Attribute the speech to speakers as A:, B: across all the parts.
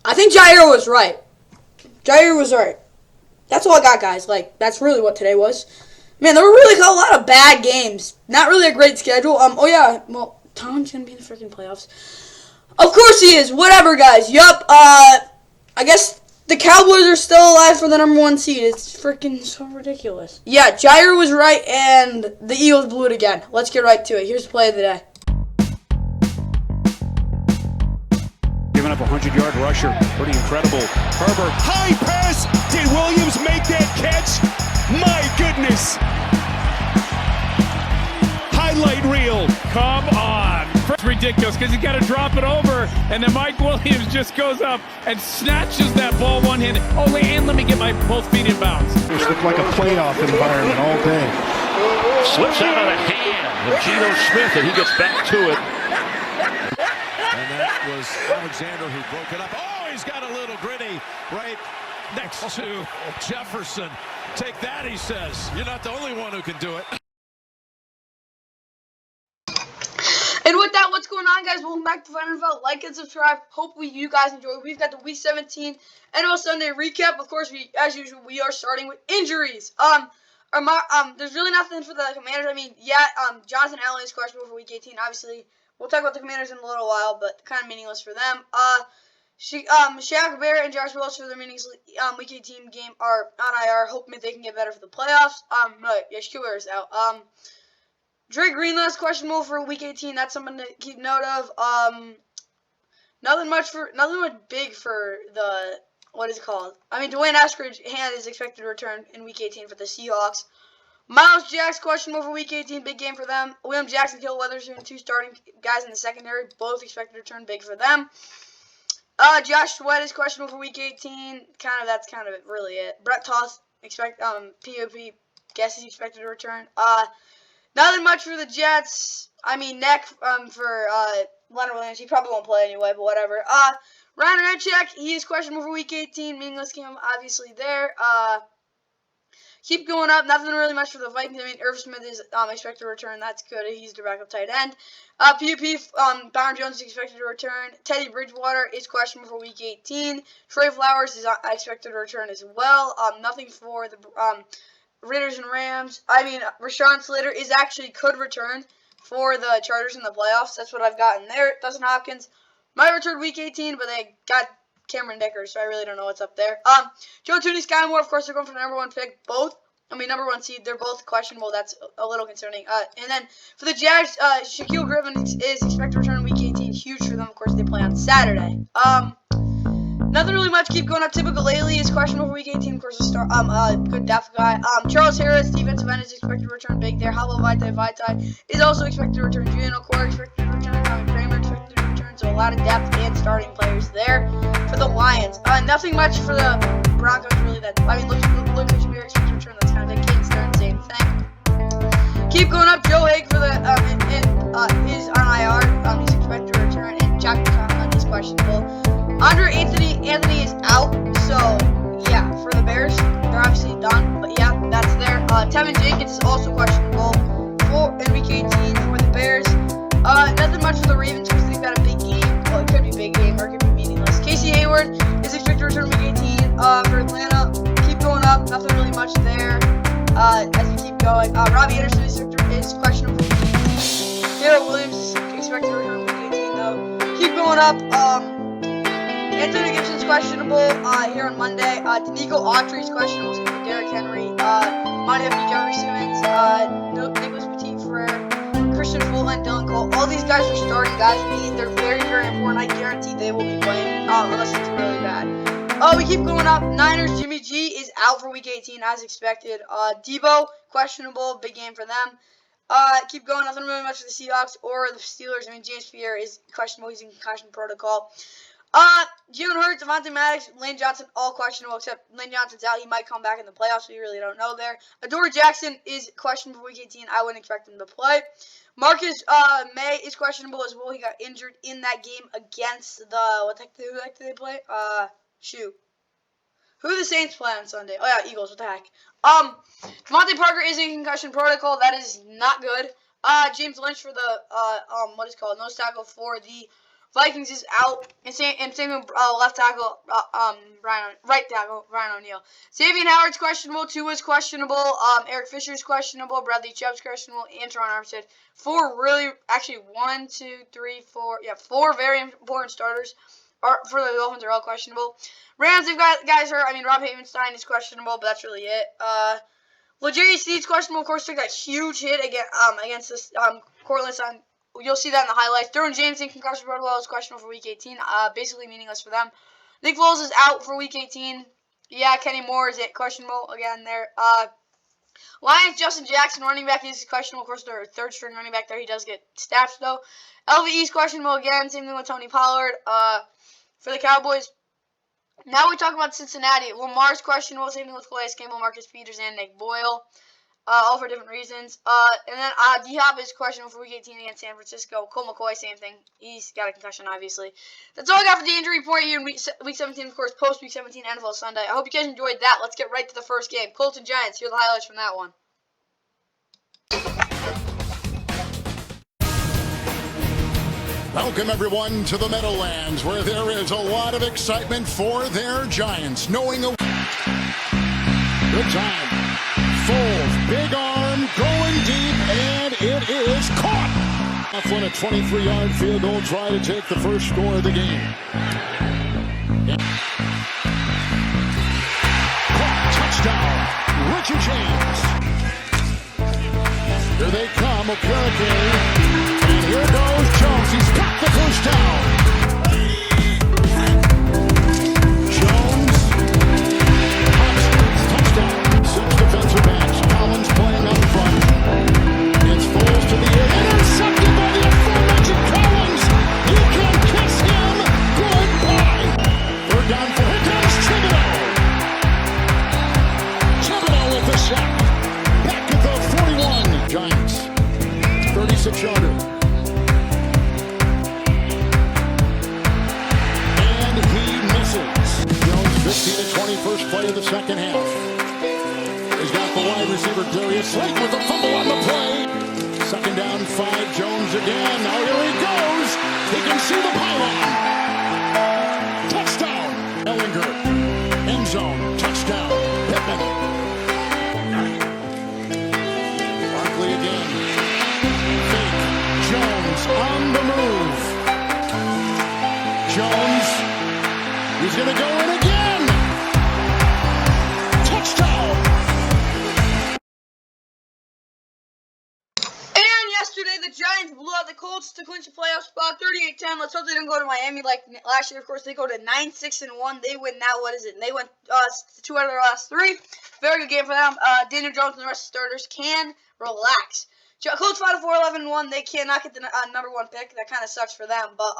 A: I think Jair was right. Jair was right. That's all I got, guys. Like, that's really what today was. Man, there were really a lot of bad games. Not really a great schedule. Oh, yeah. Well, Tom's going to be in the freaking playoffs. Of course he is. Whatever, guys. Yup. I guess the Cowboys are still alive for the number 1 seed. It's freaking so ridiculous. Yeah, Jair was right, and the Eagles blew it again. Let's get right to it. Here's the play of the day.
B: Giving up a 100-yard rusher. Pretty incredible. Herbert. High pass. Did Williams make that catch? My goodness. Highlight reel. Come on. It's ridiculous because he's got to drop it over, and then Mike Williams just goes up and snatches that ball one-handed. Oh, and let me get my both feet in bounds.
C: This looked like a playoff environment all day.
D: Slips out of the hand of Geno Smith, and he gets back to it.
E: And that was Alexander who broke it up. Oh, he's got a little gritty right next to Jefferson. Take that, he says. You're not the only one who can do it.
A: And with that, what's going on, guys? Welcome back to NFL. Like and subscribe. Hopefully you guys enjoy. We've got the Week 17 NFL Sunday recap. Of course, as usual, we are starting with injuries. There's really nothing for the Commanders. I mean, yeah, Jonathan Allen is questionable for Week 18. Obviously, we'll talk about the Commanders in a little while, but kind of meaningless for them. Shaq Barrett and Josh Welch for their meaningless Week 18 game are on IR, hoping they can get better for the playoffs. But yeah, Shaq is out. Dre Greenlaw's questionable for Week 18. That's something to keep note of. Nothing much big for the Dwayne Eskridge's hand is expected to return in Week 18 for the Seahawks. Miles Jack's questionable for Week 18, big game for them. William Jackson, Kill Weatherspoon, 2 starting guys in the secondary, both expected to return, big for them. Josh Sweat is questionable for Week 18. That's kind of really it. Brett Toth POP guess he's expected to return. Nothing much for the Jets. I mean, neck for Leonard Williams. He probably won't play anyway, but whatever. Ryan Ramczyk, he is questionable for Week 18. Meaningless game, obviously, there. Keep going up. Nothing really much for the Vikings. I mean, Irv Smith is expected to return. That's good. He's their backup tight end. PUP, Byron Jones is expected to return. Teddy Bridgewater is questionable for Week 18. Trey Flowers is expected to return as well. Nothing for the Raiders and Rams. I mean, Rashawn Slater could return for the Chargers in the playoffs. That's what I've gotten there. Dustin Hopkins might return Week 18, but they got Cameron Dicker, so I really don't know what's up there. Joe Tooney, Sky Moore, of course, they're going for the number 1 pick. Number 1 seed. They're both questionable. That's a little concerning. And then for the Jags, Shaquille Griffin is expected to return in Week 18. Huge for them. Of course, they play on Saturday. Nothing really much. Keep going up. Typical Laley is questionable for Week 18. Of course, a good depth guy. Charles Harris, defensive end, is expected to return big there. How about Vitae is also expected to return. Julian O'Core expected to return. Tommy Kramer expected to return. So a lot of depth and starting players there for the Lions. Nothing much for the Broncos really. Lucas Beer expected to return. That's kind of a Kingston, same thing. Keep going up. Joe Haig for the is on IR. He's expected to return, and Jack McConnell is questionable. Andre Anthony is out, so yeah, for the Bears, they're obviously done, but yeah, that's there. Tevin Jenkins is also questionable in Week 18 for the Bears. Nothing much for the Ravens because they've got a big game. Well, it could be a big game or it could be meaningless. Casey Hayward is expected to return Week 18 for Atlanta. Keep going up, nothing really much there as we keep going. Robbie Anderson is questionable for Week 18. Taylor Williams is expected to return Week 18 though. Keep going up. Anthony Gibson's questionable here on Monday. Danico Autry's questionable. So Derrick Henry. Monty F. Simmons. Nicholas Petit-Frere. Christian Fulton. Dylan Cole. All these guys are starting guys. They're very, very important. I guarantee they will be playing unless it's really bad. We keep going up. Niners. Jimmy G is out for Week 18 as expected. Debo, questionable. Big game for them. Keep going. Nothing really much for the Seahawks or the Steelers. I mean, James Pierre is questionable. He's in concussion protocol. Jalen Hurts, Devontae Maddox, Lane Johnson, all questionable, except Lane Johnson's out. He might come back in the playoffs, so you really don't know there. Adoree Jackson is questionable for Week 18. I wouldn't expect him to play. Marcus May is questionable as well. He got injured in that game against who the heck did they play? Who do the Saints play on Sunday? Oh, yeah, Eagles. What the heck? Devontae Parker is in concussion protocol. That is not good. James Lynch for the, nose tackle for the Vikings is out, and same with left tackle, right tackle, Ryan O'Neal. Xavier Howard's questionable. Tua's questionable. Eric Fisher's questionable. Bradley Chubb's questionable. And Teron Armstead. Four very important starters for the Dolphins are all questionable. Rams, they've got guys hurt. I mean, Rob Havenstein is questionable, but that's really it. L'Jarius Sneed's questionable. Of course, took that huge hit against this Cortland Sutton. You'll see that in the highlights. Derwin James in concussion protocol is questionable for Week 18. Basically meaningless for them. Nick Foles is out for Week 18. Yeah, Kenny Moore is questionable again there. Lions, Justin Jackson, running back, is questionable. Of course, their third-string running back there. He does get stats, though. LVE is questionable again. Same thing with Tony Pollard. For the Cowboys. Now we talk about Cincinnati. Lamar's questionable. Same thing with Calais Campbell, Marcus Peters, and Nick Boyle. All for different reasons. And then D-Hop is questionable for Week 18 against San Francisco. Cole McCoy, same thing. He's got a concussion, obviously. That's all I got for the injury report here in Week 17, of course, post-Week 17 NFL Sunday. I hope you guys enjoyed that. Let's get right to the first game. Colts and Giants. Here are the highlights from that one.
C: Welcome, everyone, to the Meadowlands, where there is a lot of excitement for their Giants, knowing a good time. Foles, big arm, going deep, and it is caught. Coughlin, a 23-yard field goal, try to take the first score of the game. Touchdown, Richie James. Here they come, Okereke. And here goes Jones. He's got the first down. Jones. Touchdown. 6 defensive backs. Collins playing up front. It's Foles to the air. Intercepted by the aforementioned Collins. You can kiss him goodbye. Third down for him. There's Thibodeau. Thibodeau with the sack. Back at the 41. Giants. 36-yarder. And he misses. Jones 15-20, first play of the second half. He's got the wide receiver Darius Slate with a fumble on the play. Second down, 5. Jones again. Now here he goes. He can see the pylon. Touchdown. Ellinger. End zone. Touchdown. Pittman. Barkley again. Jones on the move. Jones, he's going to go in again. Touchdown.
A: And yesterday, the Giants blew out the Colts to clinch a playoff spot, 38-10. Let's hope they don't go to Miami like last year. Of course, they go to 9-6-1. They win now. What is it? They went 2 out of their last 3. Very good game for them. Daniel Jones and the rest of the starters can relax. Colts 5-4-11-1. They cannot get the number 1 pick. That kind of sucks for them. But,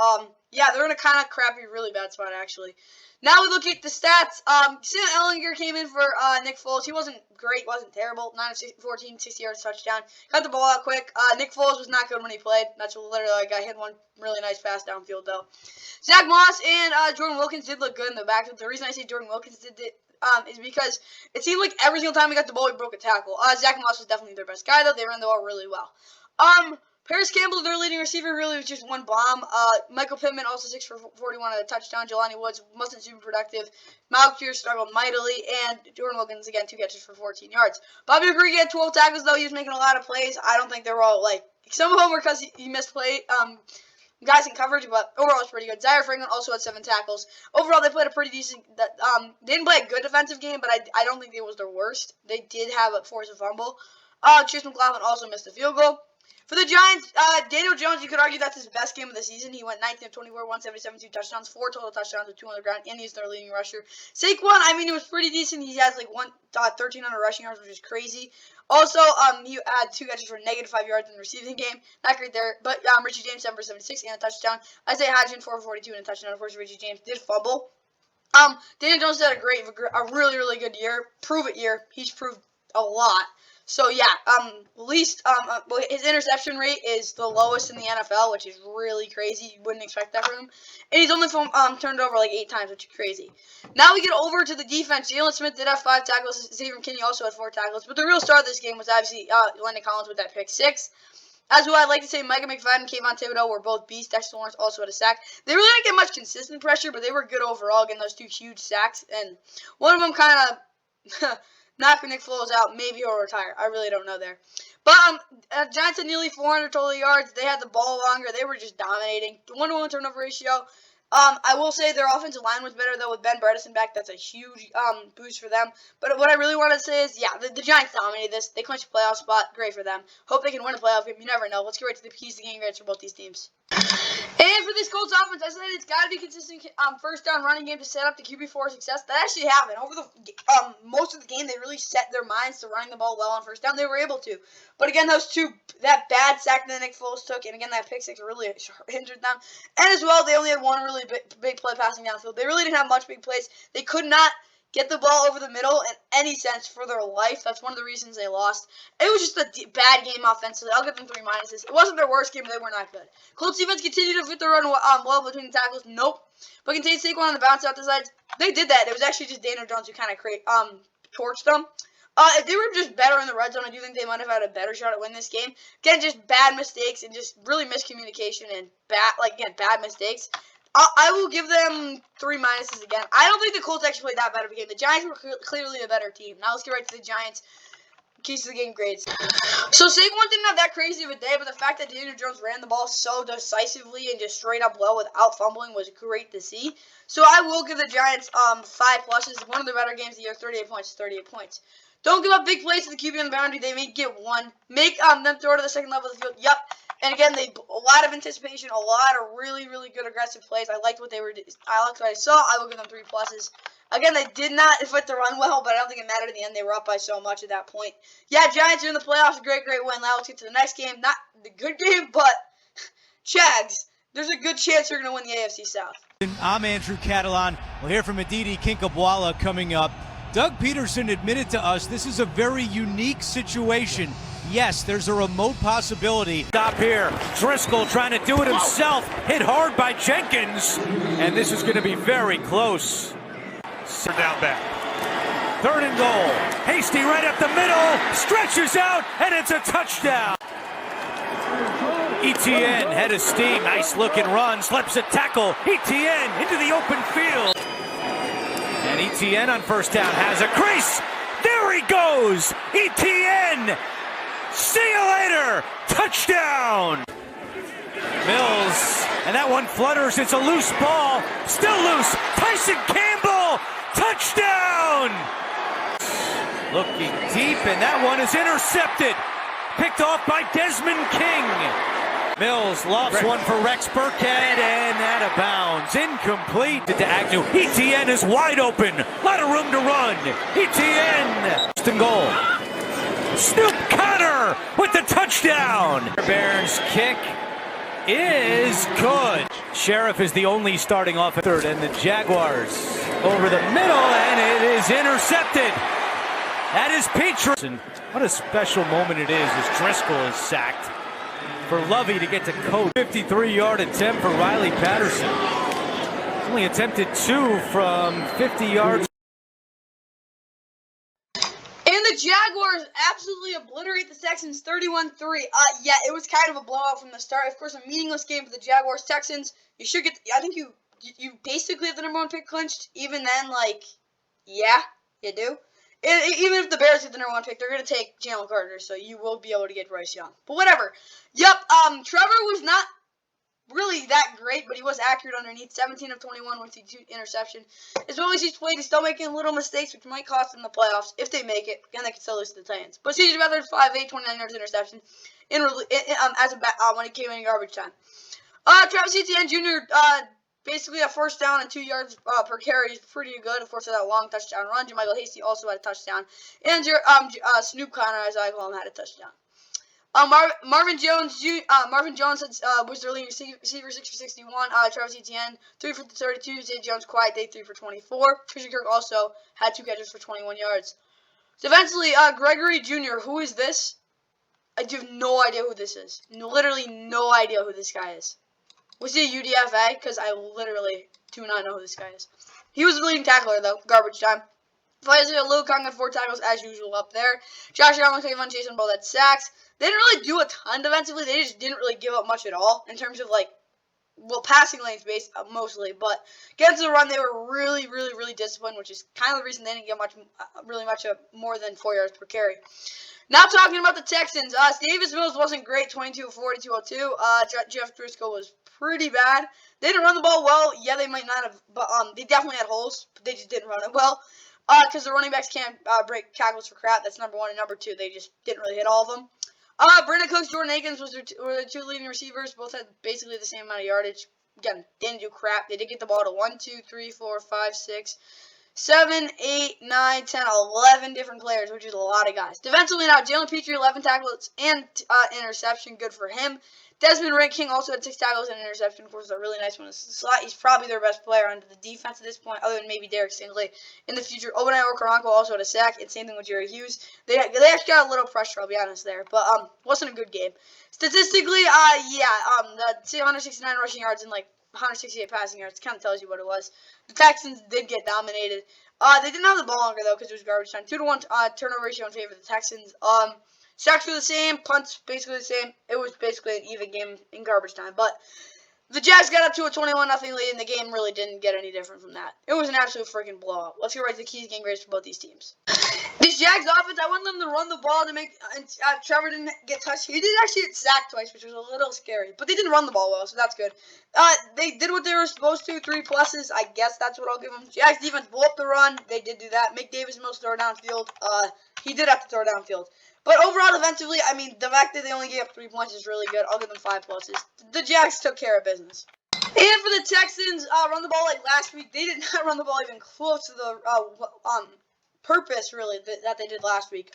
A: yeah, they're in a kind of crappy, really bad spot, actually. Now we look at the stats. Sam Ellinger came in for Nick Foles. He wasn't great, wasn't terrible. 9 of 14, 60 yards, touchdown. Got the ball out quick. Nick Foles was not good when he played. That's literally like I hit one really nice pass downfield, though. Zach Moss and Jordan Wilkins did look good in the backfield. The reason I say Jordan Wilkins did it is because it seemed like every single time he got the ball, he broke a tackle. Zach Moss was definitely their best guy, though. They ran the ball really well. Paris Campbell, their leading receiver, really was just one bomb. Michael Pittman, also 6 for 41 on a touchdown. Jelani Woods wasn't super productive. Miles Pierce struggled mightily. And Jordan Wilkins, again, 2 catches for 14 yards. Bobby McGree had 12 tackles, though. He was making a lot of plays. I don't think they were all, like, some of them were because he missed play. Guys in coverage, but overall it's pretty good. Zaire Franklin also had 7 tackles. Overall, they played a pretty decent. They didn't play a good defensive game, but I don't think it was their worst. They did have a force of fumble. Chase McLaughlin also missed a field goal. For the Giants, Daniel Jones, you could argue that's his best game of the season. He went 19 of 24, 177, 2 touchdowns, 4 total touchdowns with 2 on the ground, and he's their leading rusher. Saquon, I mean, he was pretty decent. He has like 1,300 rushing yards, which is crazy. Also, he had 2 catches for -5 yards in the receiving game. Not great there, but Richie James 7 for 76 and a touchdown. Isaiah Hodgson 4 for 42 and a touchdown. Of course, Richie James did fumble. Daniel Jones had a really, really good year. Prove it year. He's proved a lot. So yeah, his interception rate is the lowest in the NFL, which is really crazy. You wouldn't expect that from him. And he's only turned over like 8 times, which is crazy. Now we get over to the defense. Jalen Smith did have 5 tackles. Xavier McKinney also had 4 tackles. But the real star of this game was obviously Landon Collins with that pick 6. As well, I'd like to say Micah McFadden and Kayvon Thibodeau were both beasts. Dexter Lawrence also had a sack. They really didn't get much consistent pressure, but they were good overall, getting those 2 huge sacks. And one of them kind of knocked Nick Foles out. Maybe he'll retire. I really don't know there. But Giants had nearly 400 total yards. They had the ball longer. They were just dominating. 1-to-1 turnover ratio. I will say their offensive line was better, though, with Ben Bredesen back. That's a huge boost for them. But what I really want to say is, yeah, the Giants dominated this. They clinched a playoff spot. Great for them. Hope they can win a playoff game. You never know. Let's get right to the keys to game grades for both these teams. And for this Colts offense, I said it's got to be consistent first down running game to set up the QB for success. That actually happened. Over the most of the game, they really set their minds to running the ball well on first down. They were able to. But again, that bad sack that Nick Foles took, and again, that pick six really injured them. And as well, they only had one really big play passing downfield. They really didn't have much big plays. They could not get the ball over the middle in any sense for their life. That's one of the reasons they lost. It was just a bad game offensively. I'll give them 3 minuses. It wasn't their worst game, but they were not good. Colts defense continued to fit the run well between the tackles. Nope. But continued to take one on the bounce out the sides. They did that. It was actually just Daniel Jones who kind of torched them. If they were just better in the red zone, I do think they might have had a better shot at winning this game. Again, just bad mistakes and just really miscommunication and bad mistakes. I will give them 3 minuses again. I don't think the Colts actually played that bad of a game. The Giants were clearly a better team. Now let's get right to the Giants. Keys to the game grades. So Saquon didn't have that crazy of a day, but the fact that Daniel Jones ran the ball so decisively and just straight up well without fumbling was great to see. So I will give the Giants 5 pluses. One of their better games of the year. 38 points. 38 points. Don't give up big plays to the QB on the boundary. They may get 1. Make them throw to the second level of the field. Yep. And again, a lot of anticipation, a lot of really, really good aggressive plays. I liked what they were. I liked what I saw. I will give them 3 pluses. Again, they did not fit the run well, but I don't think it mattered in the end. They were up by so much at that point. Yeah, Giants are in the playoffs. Great, great win. Now let's get to the next game. Not the good game, but Jags. There's a good chance you're going to win the AFC South.
F: I'm Andrew Catalan. We'll hear from Aditi Kinkhabwala coming up. Doug Peterson admitted to us this is a very unique situation. Yes, there's a remote possibility.
G: Stop here. Driscoll trying to do it himself. Hit hard by Jenkins. And this is going to be very close. Down back. 3rd and goal. Hasty right up the middle. Stretches out, and it's a touchdown. ETN head of steam. Nice looking run. Slips a tackle. ETN into the open field. And ETN on first down has a crease. There he goes. ETN. See you later. Touchdown. Mills. And that one flutters. It's a loose ball. Still loose. Tyson Campbell. Touchdown. Looking deep, and that one is intercepted. Picked off by Desmond King. Mills lofts one for Rex Burkhead, and out of bounds. Incomplete to Agnew. ETN is wide open. A lot of room to run. ETN. First and goal. Snoop Conner with the touchdown. Barnes' kick is good. Sheriff is the only starting off at 3rd, and the Jaguars over the middle, and it is intercepted. That is Patriots. What a special moment it is as Driscoll is sacked. For Lovey to get to coach. 53-yard attempt for Riley Patterson. Only attempted 2 from 50 yards.
A: And the Jaguars absolutely obliterate the Texans 31-3. Yeah, it was kind of a blowout from the start. Of course, a meaningless game for the Jaguars. Texans, you should get. I think you basically have the number 1 pick clinched. Even then, yeah, you do. Even if the Bears get the number 1 pick, they're going to take Jalen Carter, so you will be able to get Bryce Young. But whatever. Yep, Trevor was not really that great, but he was accurate underneath. 17 of 21 with the 2 interception. As well as he's played, he's still making little mistakes, which might cost them the playoffs if they make it. Again, they can still lose to the Titans. But CJ Beathard's 5'8", 29 yards interception when he came in garbage time. Travis Etienne Jr. Basically a first down and 2 yards per carry is pretty good. Of course, that long touchdown run. JaMychal Hasty also had a touchdown. And Snoop Conner, as I call him, had a touchdown. Marvin Jones was their leading receiver, 6 for 61. Travis Etienne, 3 for 32. Zay Jones quiet day, 3 for 24. Christian Kirk also had 2 catches for 21 yards. Defensively, Gregory Jr., who is this? I have no idea who this is. Literally no idea who this guy is. Was he a UDFA? Because I literally do not know who this guy is. He was the leading tackler, though. Garbage time. Isaiah Luke-Kong had 4 tackles as usual up there. Josh Allen, Tavon Chase, and both had sacks. They didn't really do a ton defensively. They just didn't really give up much at all in terms of, like, well, passing lanes based mostly. But against the run, they were really, really, really disciplined, which is kind of the reason they didn't get really much more than 4 yards per carry. Now talking about the Texans, Davis Mills wasn't great, 22 of 40, 202. Jeff Driscoll was pretty bad. They didn't run the ball well. Yeah, they might not have, but they definitely had holes, but they just didn't run it well. Because the running backs can't break tackles for crap. That's number 1, and number 2, they just didn't really hit all of them. Brandon Cooks, Jordan Akins were the 2 leading receivers. Both had basically the same amount of yardage. Again, they didn't do crap. They did get the ball to 1, 2, 3, 4, 5, 6, 7, 8, 9, 10, 11 different players, which is a lot of guys. Defensively now, Jalen Petrie, 11 tackles and interception. Good for him. Desmond King also had 6 tackles and an interception. Of course, a really nice one in the slot. He's probably their best player under the defense at this point, other than maybe Derek Stingley. In the future, Obadiah Okaranko also had a sack, and same thing with Jerry Hughes. They actually got a little pressure, I'll be honest there, but wasn't a good game. Statistically, the 169 rushing yards and like 168 passing yards kind of tells you what it was. The Texans did get dominated. They didn't have the ball longer though because it was garbage time. 2-to-1 turnover ratio in favor of the Texans. Sacks were the same, punts basically the same. It was basically an even game in garbage time. But the Jags got up to a 21-0 lead, and the game really didn't get any different from that. It was an absolute freaking blowout. Let's get right to the keys game grades for both these teams. This Jags offense, I want them to run the ball to make Trevor didn't get touched. He did actually get sacked twice, which was a little scary. But they didn't run the ball well, so that's good. They did what they were supposed to, 3 pluses. I guess that's what I'll give them. Jags defense blew up the run. They did do that. Make Davis Mills throw downfield. He did have to throw downfield. But overall, defensively, I mean, the fact that they only gave up 3 points is really good. I'll give them 5 pluses. The Jags took care of business. And for the Texans, run the ball like last week. They did not run the ball even close to the purpose, really, that they did last week.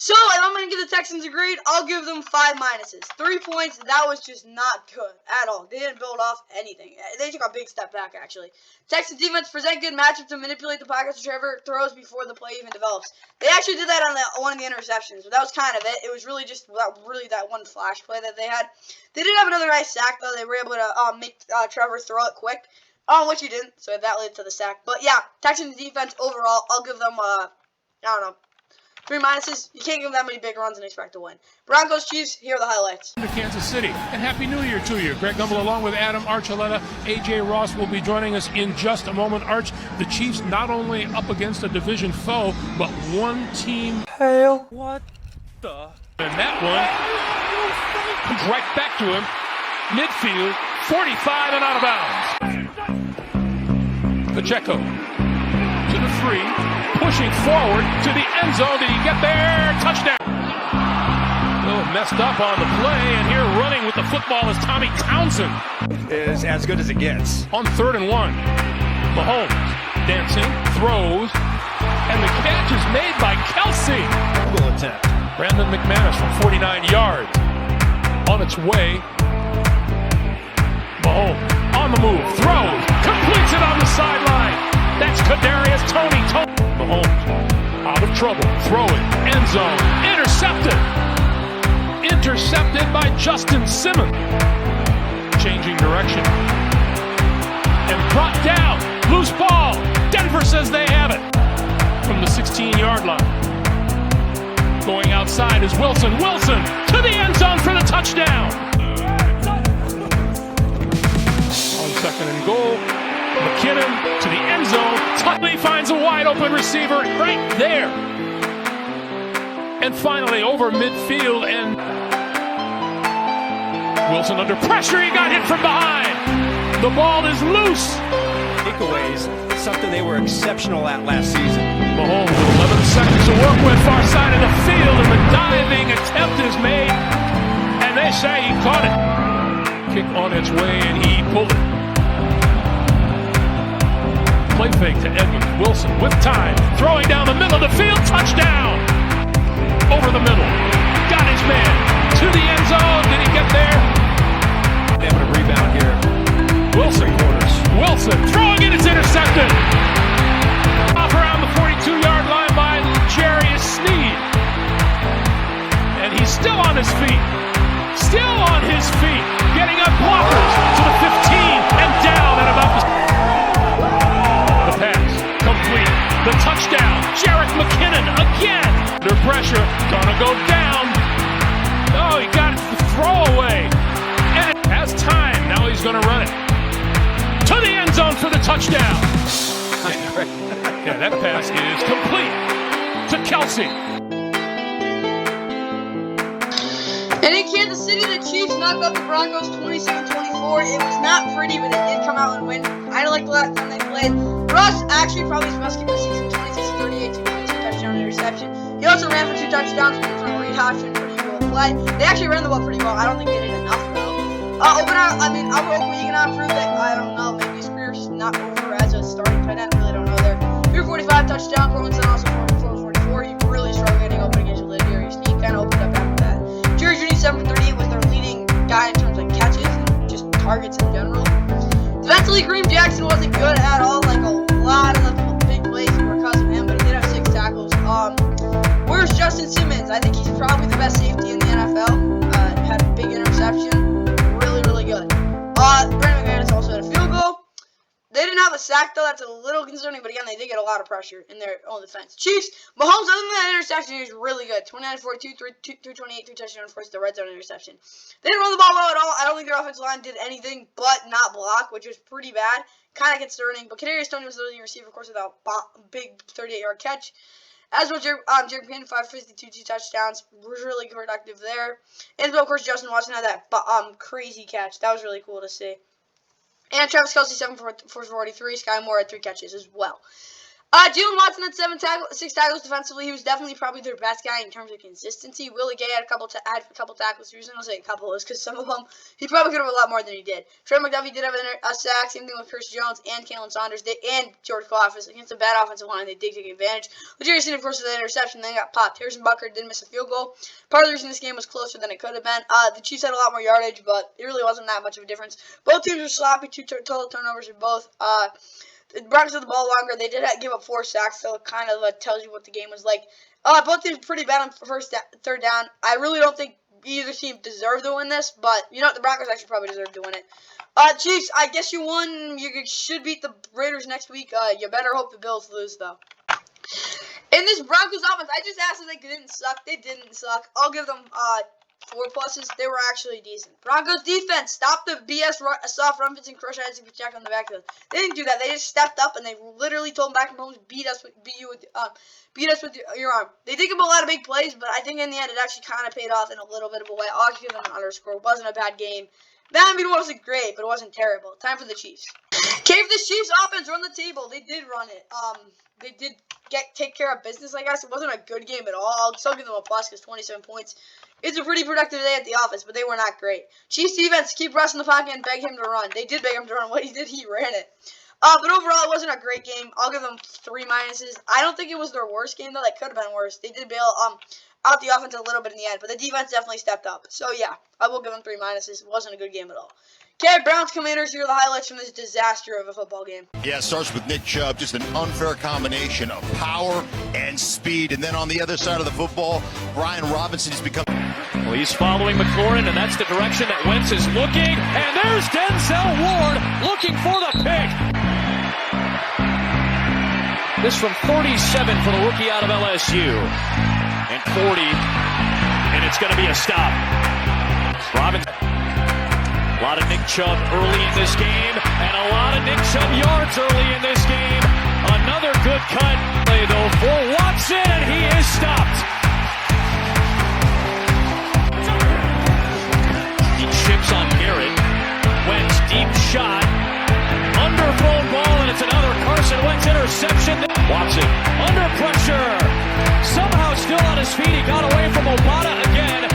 A: So, if I'm going to give the Texans a grade, I'll give them 5 minuses. 3 points, that was just not good at all. They didn't build off anything. They took a big step back, actually. Texans defense present good matchup to manipulate the pocket so Trevor throws before the play even develops. They actually did that on one of the interceptions, but that was kind of it. It was really just that one flash play that they had. They did have another nice sack, though. They were able to make Trevor throw it quick, which he didn't, so that led to the sack. But, yeah, Texans defense overall, I'll give them, 3 minuses. You can't give them that many big runs and expect to win. Broncos Chiefs, here are the highlights.
B: To Kansas City, and Happy New Year to you. Greg Gumbel along with Adam Archuleta. A.J. Ross will be joining us in just a moment. Arch, the Chiefs not only up against a division foe, but one team.
G: Hail. What the?
B: And that one comes right back to him. Midfield, 45 and out of bounds. Pacheco to the 3. Pushing forward to the end zone. Did he get there? Touchdown. A little messed up on the play, and here running with the football is Tommy Townsend.
H: Is as good as it gets.
B: On 3rd and 1. Mahomes dancing, throws, and the catch is made by Kelsey.
H: Google attempt.
B: Brandon McManus from 49 yards. On its way. Mahomes on the move, throws, completes it on the sideline. That's Kadarius Toney. Mahomes out of trouble, throwing, end zone, intercepted by Justin Simmons. Changing direction and brought down, loose ball. Denver says they have it from the 16-yard line. Going outside is Wilson to the end zone for the touchdown. On 2nd and goal. McKinnon to the end zone. Tutley finds a wide open receiver right there. And finally over midfield, and Wilson under pressure. He got hit from behind. The ball is loose.
H: Takeaways, something they were exceptional at last season.
B: Mahomes with 11 seconds to work with, far side of the field, and the diving attempt is made. And they say he caught it. Kick on its way, and he pulled it. Play fake to Edmonds. Wilson with time. Throwing down the middle of the field. Touchdown. Over the middle. Got his man. To the end zone. Did he get there?
H: Able to rebound here.
B: Wilson. Wilson throwing it. It's intercepted. Off around the 42-yard line by Jarius Sneed. And he's still on his feet. Getting up blockers to the 15 and down at about the... The touchdown. touchdown. Yeah, that pass is complete to Kelsey.
A: And in Kansas City, the Chiefs knocked out the Broncos 27-24. It was not pretty, but they did come out and win. I don't like the last time they played. Russ actually probably his best game of the season, 26-38, 2 touchdown interception. He also ran for 2 touchdowns from Reed Hopkins, pretty cool play. They actually ran the ball pretty well. I don't think they did enough though. I hope we can prove that. I don't know. Maybe his career's not over as a starting tight end. Really don't know there. 345 touchdowns. Robinson also 44. He really struggled getting open against Ladarius. He kind of opened up after that. Jerry Jeudy 7 for 38 was their leading guy in terms of catches and just targets in general. Defensively, Kareem Jackson wasn't good at all. Like a lot of the big plays were because of him, but he did have 6 tackles. Where's Justin Simmons? I think he's probably the best safety in the NFL. Had a big interception. Really good. Brandon McManus also had a field goal. They didn't have a sack though. That's a little concerning, but again, they did get a lot of pressure in their own defense. Chiefs, Mahomes, other than that interception, he was really good. 29-42, 328, 3 touchdowns, first the red zone interception. They didn't run the ball well at all. I don't think their offensive line did anything but not block, which was pretty bad. Kind of concerning. But Kadarius Toney was the leading receiver, of course, with a big 38-yard catch. As well, Jerry Payne, 552, 2 touchdowns, was really productive there. And of course, Justin Watson had that crazy catch. That was really cool to see. And Travis Kelce, 7 for 43. Sky Moore had 3 catches as well. Jalen Watson had 6 tackles defensively. He was definitely probably their best guy in terms of consistency. Willie Gay had a couple tackles. The reason I'll say a couple is because some of them he probably could have a lot more than he did. Trey McDuffie did have a sack. Same thing with Chris Jones and Kalen Saunders. And George Kalafis against a bad offensive line. They did take advantage. Legarius Sneed, of course, with the interception. Then got popped. Harrison Butker did miss a field goal. Part of the reason this game was closer than it could have been. The Chiefs had a lot more yardage, but it really wasn't that much of a difference. Both teams were sloppy. 2 total turnovers for both. The Broncos had the ball longer. They did give up 4 sacks, so it kind of tells you what the game was like. Both teams were pretty bad on third down. I really don't think either team deserved to win this, but you know what? The Broncos actually probably deserved to win it. Chiefs, I guess you won. You should beat the Raiders next week. You better hope the Bills lose, though. In this Broncos offense, I just asked if they didn't suck. They didn't suck. I'll give them 4 pluses. They were actually decent. Broncos defense stopped the BS soft run fits and crush Isaac Pacheco on the backfield. They didn't do that. They just stepped up and they literally told Patrick Mahomes beat us with your arm. They did give him a lot of big plays, but I think in the end it actually kind of paid off in a little bit of a way. I'll give them an underscore. It wasn't a bad game. It wasn't great, but it wasn't terrible. Time for the Chiefs. Okay, for the Chiefs offense, run the table. They did run it. They did take care of business, I guess. It wasn't a good game at all. I'll still give them a plus because 27 points. It's a pretty productive day at the office, but they were not great. Chiefs defense, keep Russ in the pocket and beg him to run. They did beg him to run. What he did, he ran it. But overall, it wasn't a great game. I'll give them 3 minuses. I don't think it was their worst game, though. That could have been worse. They did bail out the offense a little bit in the end, but the defense definitely stepped up. So, yeah, I will give them 3 minuses. It wasn't a good game at all. Okay, Browns Commanders, here are the highlights from this disaster of a football game.
I: Yeah, it starts with Nick Chubb, just an unfair combination of power and speed. And then on the other side of the football, Brian Robinson has become...
B: Well, he's following McLaurin, and that's the direction that Wentz is looking. And there's Denzel Ward looking for the pick. This from 37 for the rookie out of LSU. And 40, and it's going to be a stop. Robinson. A lot of Nick Chubb early in this game, and a lot of Nick Chubb yards early in this game. Another good cut play, though, for Watson, and he is stopped. He chips on Garrett. Wentz, deep shot. Underthrown ball, and it's another Carson Wentz interception. Watson, under pressure. Somehow still on his feet. He got away from Obata again.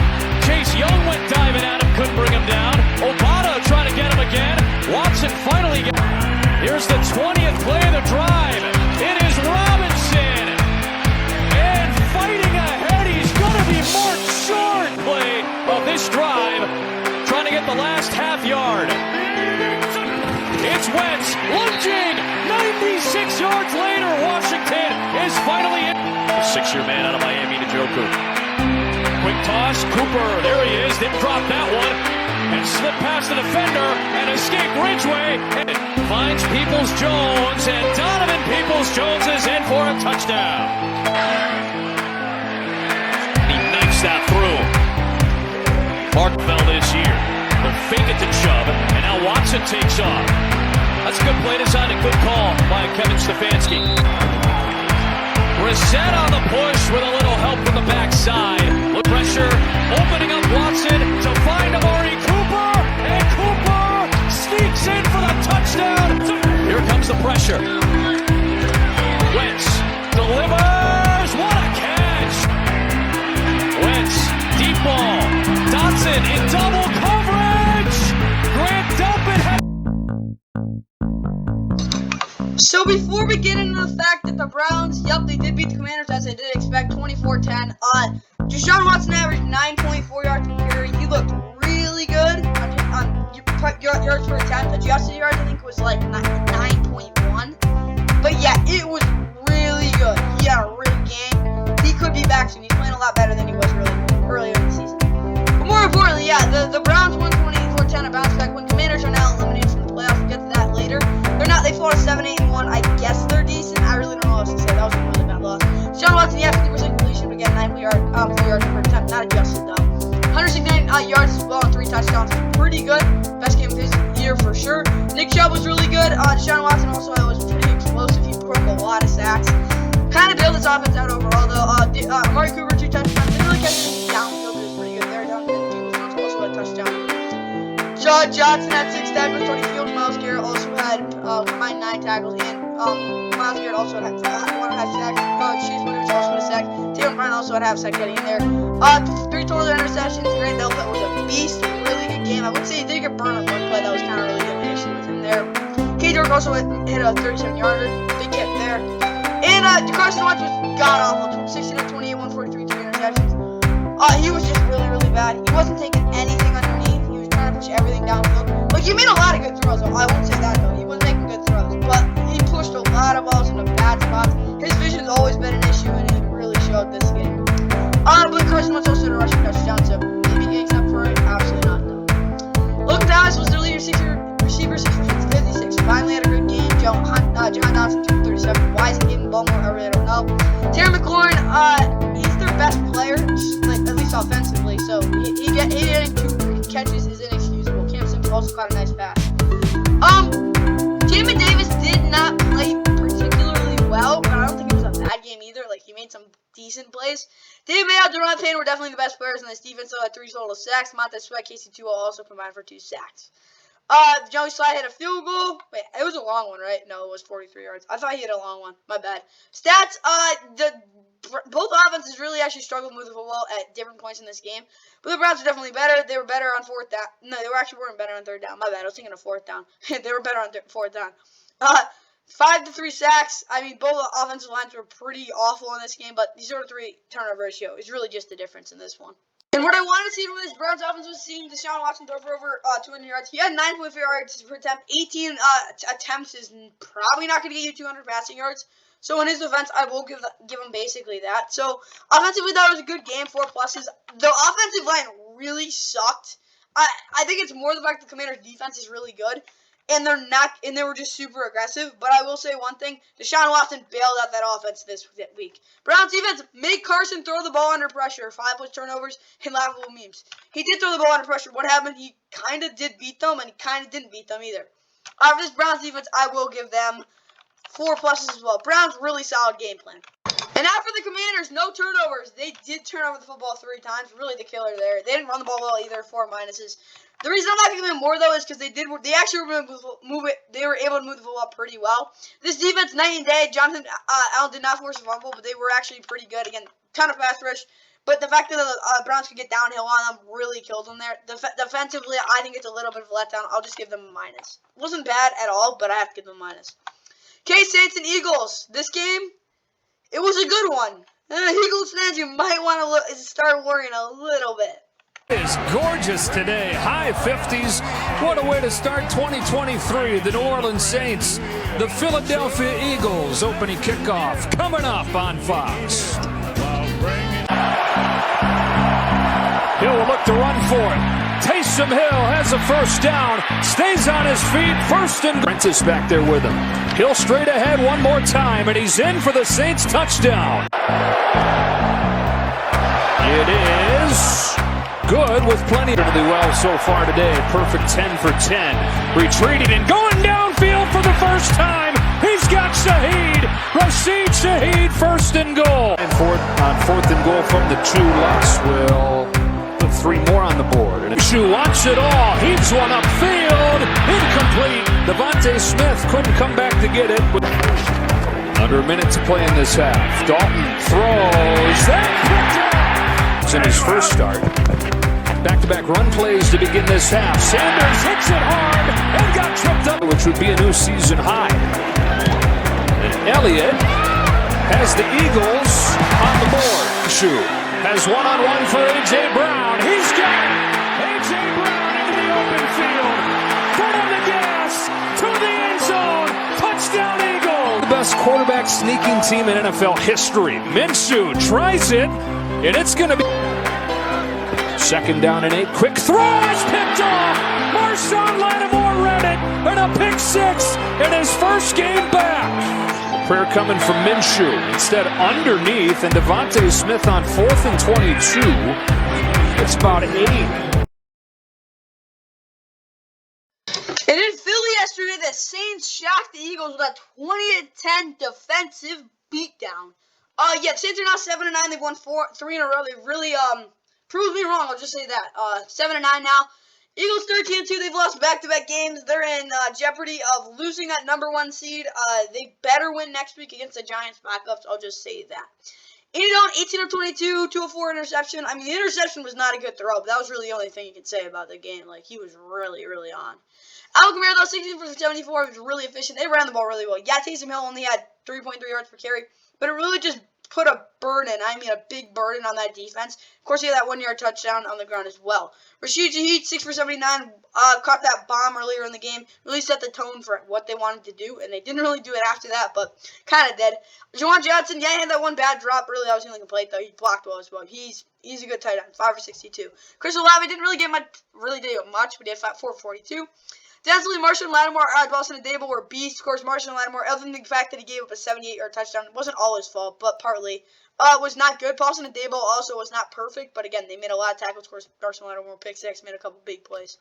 B: Chase Young went diving at him, couldn't bring him down. Obata trying to get him again. Watson finally gets. Here's the 20th play of the drive. It is Robinson. And fighting ahead, he's going to be marked short play of this drive. Trying to get the last half yard. It's Wentz lunging. 96 yards later, Washington is finally in. 6-year man out of Miami, Njoku. Quick toss, Cooper, there he is, didn't drop that one, and slip past the defender, and escape Ridgeway, and finds Peoples-Jones, and Donovan Peoples-Jones is in for a touchdown. He knifes that through. Markfeld is here, but fake it to Chubb, and now Watson takes off. That's a good play design, a good call. Kevin Stefanski. Reset on the push with a little help from the backside. With pressure, opening up Watson to find Amari Cooper, and Cooper sneaks in for the touchdown. Here comes the pressure. Wentz delivers. What a catch! Wentz, deep ball. Dotson in double coverage. Grant Delpit has.
A: So before we get into the fact that the Browns, they did beat the Commanders as I did expect, 24-10. Deshaun Watson averaged 9.4 yards per carry. He looked really good on yards per attempt. Adjusted yards, I think, was like 9.1. But yeah, it was really good. He had a really good game. He could be back soon. He's playing a lot better than he was earlier in the season. But more importantly, the Browns won 24-10, a bounce back when Commanders are now eliminated from the playoffs. We'll get to that later. They fall to 7-8-1. I guess they're decent. I really don't know what else to say. That was a really bad loss. Deshaun Watson, 50% completion, but again, 4 yards per attempt. Not adjusted though. 169 yards as well and 3 touchdowns. Pretty good. Best game of his year for sure. Nick Chubb was really good. Deshaun Watson also was pretty explosive. He broke a lot of sacks. Kind of bailed his offense out overall though. Amari Cooper 2 touchdowns. Didn't really catch anything downfield, but it was pretty good there. Also had a touchdown. Johnson had 6 tackles, 20 fields. Myles Garrett also had combined 9 tackles, and Myles Garrett also had 1.5 sacks. Chase Winovich also had a sack. Taylor Bryan also had a half sack getting in there. 3 total interceptions. Grant Delpit was a beast. Really good game. I would say he did get burned on one play. That was kind of really good issue with him there. K-Dirk also hit a 37-yarder. Big hit there. And Carson Wentz was god-awful. 16 of 28, 143, 2 interceptions. He was just really, really bad. He wasn't taking anything underneath. He was trying to push everything downfield. Like, he made a lot of good throws, though. I won't say that, though. He wasn't making good throws. But he pushed a lot of balls into bad spots. His vision's always been an issue, and it really showed this game. But Carson Wentz also had a rushing touchdown, so maybe getting up for it? Absolutely not, though. Logan Thomas was the leader receiver, 6 for 56. Finally had a good game. John Dodson, 2 for 37. Why is he giving the ball more? I really don't know. Terry McLaurin, he's their best player, at least offensively, so he getting 2 catches is inexcusable. Cam Sims also caught a nice pass. Jamin Davis did not play particularly well, but I don't think it was a bad game either. Like, he made some decent plays. David Mayo, Deron Payne were definitely the best players in this defense, so had 3 total sacks. Montez Sweat, Casey Tua also combined for 2 sacks. Joey Slye hit a field goal. Wait, it was a long one, right? No, it was 43 yards. I thought he hit a long one. My bad. Stats, both offenses really actually struggled with the football at different points in this game. But the Browns were definitely better. They were better on 4th down. No, they weren't better on 3rd down. My bad. I was thinking of 4th down. They were better on 4th down. 5 to 3 sacks. I mean, both offensive lines were pretty awful in this game, but the 0-3 turnover ratio is really just the difference in this one. And what I wanted to see from this Browns offense was seeing Deshaun Watson throw for over 200 yards. He had 9.4 yards per attempt. 18 attempts is probably not going to get you 200 passing yards. So in his defense, I will give him basically that. So offensively, that was a good game. 4 pluses. The offensive line really sucked. I think it's more the fact the Commanders' defense is really good. And they were just super aggressive. But I will say one thing: Deshaun Watson bailed out that offense this week. Browns defense made Carson throw the ball under pressure. 5 plus turnovers and laughable memes. He did throw the ball under pressure. What happened? He kind of did beat them, and he kind of didn't beat them either. For this Browns defense, I will give them 4 pluses as well. Browns, really solid game plan. And after the Commanders, no turnovers. They did turn over the football 3 times. Really the killer there. They didn't run the ball well either. 4 minuses. The reason I'm not giving them more, though, is because they actually were able to move the football pretty well. This defense, night and day. Jonathan Allen did not force a fumble, but they were actually pretty good. Again, ton of pass rush. But the fact that the Browns could get downhill on them really killed them there. Defensively, I think it's a little bit of a letdown. I'll just give them a minus. Wasn't bad at all, but I have to give them a minus. Okay, Saints and Eagles. This game, it was a good one. Eagles fans, you might want to start worrying a little bit.
B: It is gorgeous today. High 50s. What a way to start 2023. The New Orleans Saints, the Philadelphia Eagles opening kickoff coming up on Fox. Hill will look to run for it. Taysom Hill has a first down. Stays on his feet. First and Prentice back there with him. Hill straight ahead one more time, and he's in for the Saints touchdown. It is good with plenty to do well so far today. Perfect 10 for 10. Retreating and going downfield for the first time. He's got some. Shaheed, first and goal.
J: And fourth and goal from the 2, Lutz will put 3 more on the board. And
B: Minshew wants it all. Heaves one upfield. Incomplete. Devontae Smith couldn't come back to get it. Under a minute to play in this half. Dalton throws. It's in his first start. Back-to-back run plays to begin this half. Sanders hits it hard and got tripped up, which would be a new season high. And Elliott has the Eagles on the board. Minshew has one-on-one for A.J. Brown. He's got A.J. Brown into the open field. Foot on the gas to the end zone. Touchdown Eagles. The best quarterback sneaking team in NFL history. Minshew tries it, and it's going to be second down and 8. Quick throw is picked off. Marshawn Lattimore read it, and a pick 6 in his first game back. Prayer coming from Minshew. Instead, underneath, and Devontae Smith on 4th and 22. It's about 8.
A: And in Philly yesterday, the Saints shocked the Eagles with a 20-10 defensive beatdown. Yeah, the Saints are now 7-9. They've won 3 in a row. They really proved me wrong. I'll just say that. 7-9 now. Eagles 13-2. They've lost back-to-back games. They're in jeopardy of losing that number 1 seed. They better win next week against the Giants backups. I'll just say that. 18 of 22, 204 interception. I mean, the interception was not a good throw, but that was really the only thing you could say about the game. Like, he was really, really on. Alvin Kamara, though, 16 for 74. He was really efficient. They ran the ball really well. Yeah, Taysom Hill only had 3.3 yards per carry, but it really just put a burden, I mean a big burden on that defense. Of course, he had that 1-yard touchdown on the ground as well. Rashid Shaheed, 6 for 79, caught that bomb earlier in the game. Really set the tone for what they wanted to do, and they didn't really do it after that, but kind of did. Juwan Johnson, yeah, he had that one bad drop. Really, I was going to complain, though. He blocked well as well. He's a good tight end, 5 for 62. Chris Olave didn't really get much, but he had 4 for 42. Definitely, Marshawn Lattimore, Dawson and Dable were beasts. Of course, Marshawn Lattimore, other than the fact that he gave up a 78-yard touchdown, it wasn't all his fault, but partly was not good. Paulson and Dable also was not perfect, but again, they made a lot of tackles. Of course, Marshawn Lattimore pick 6, made a couple big plays.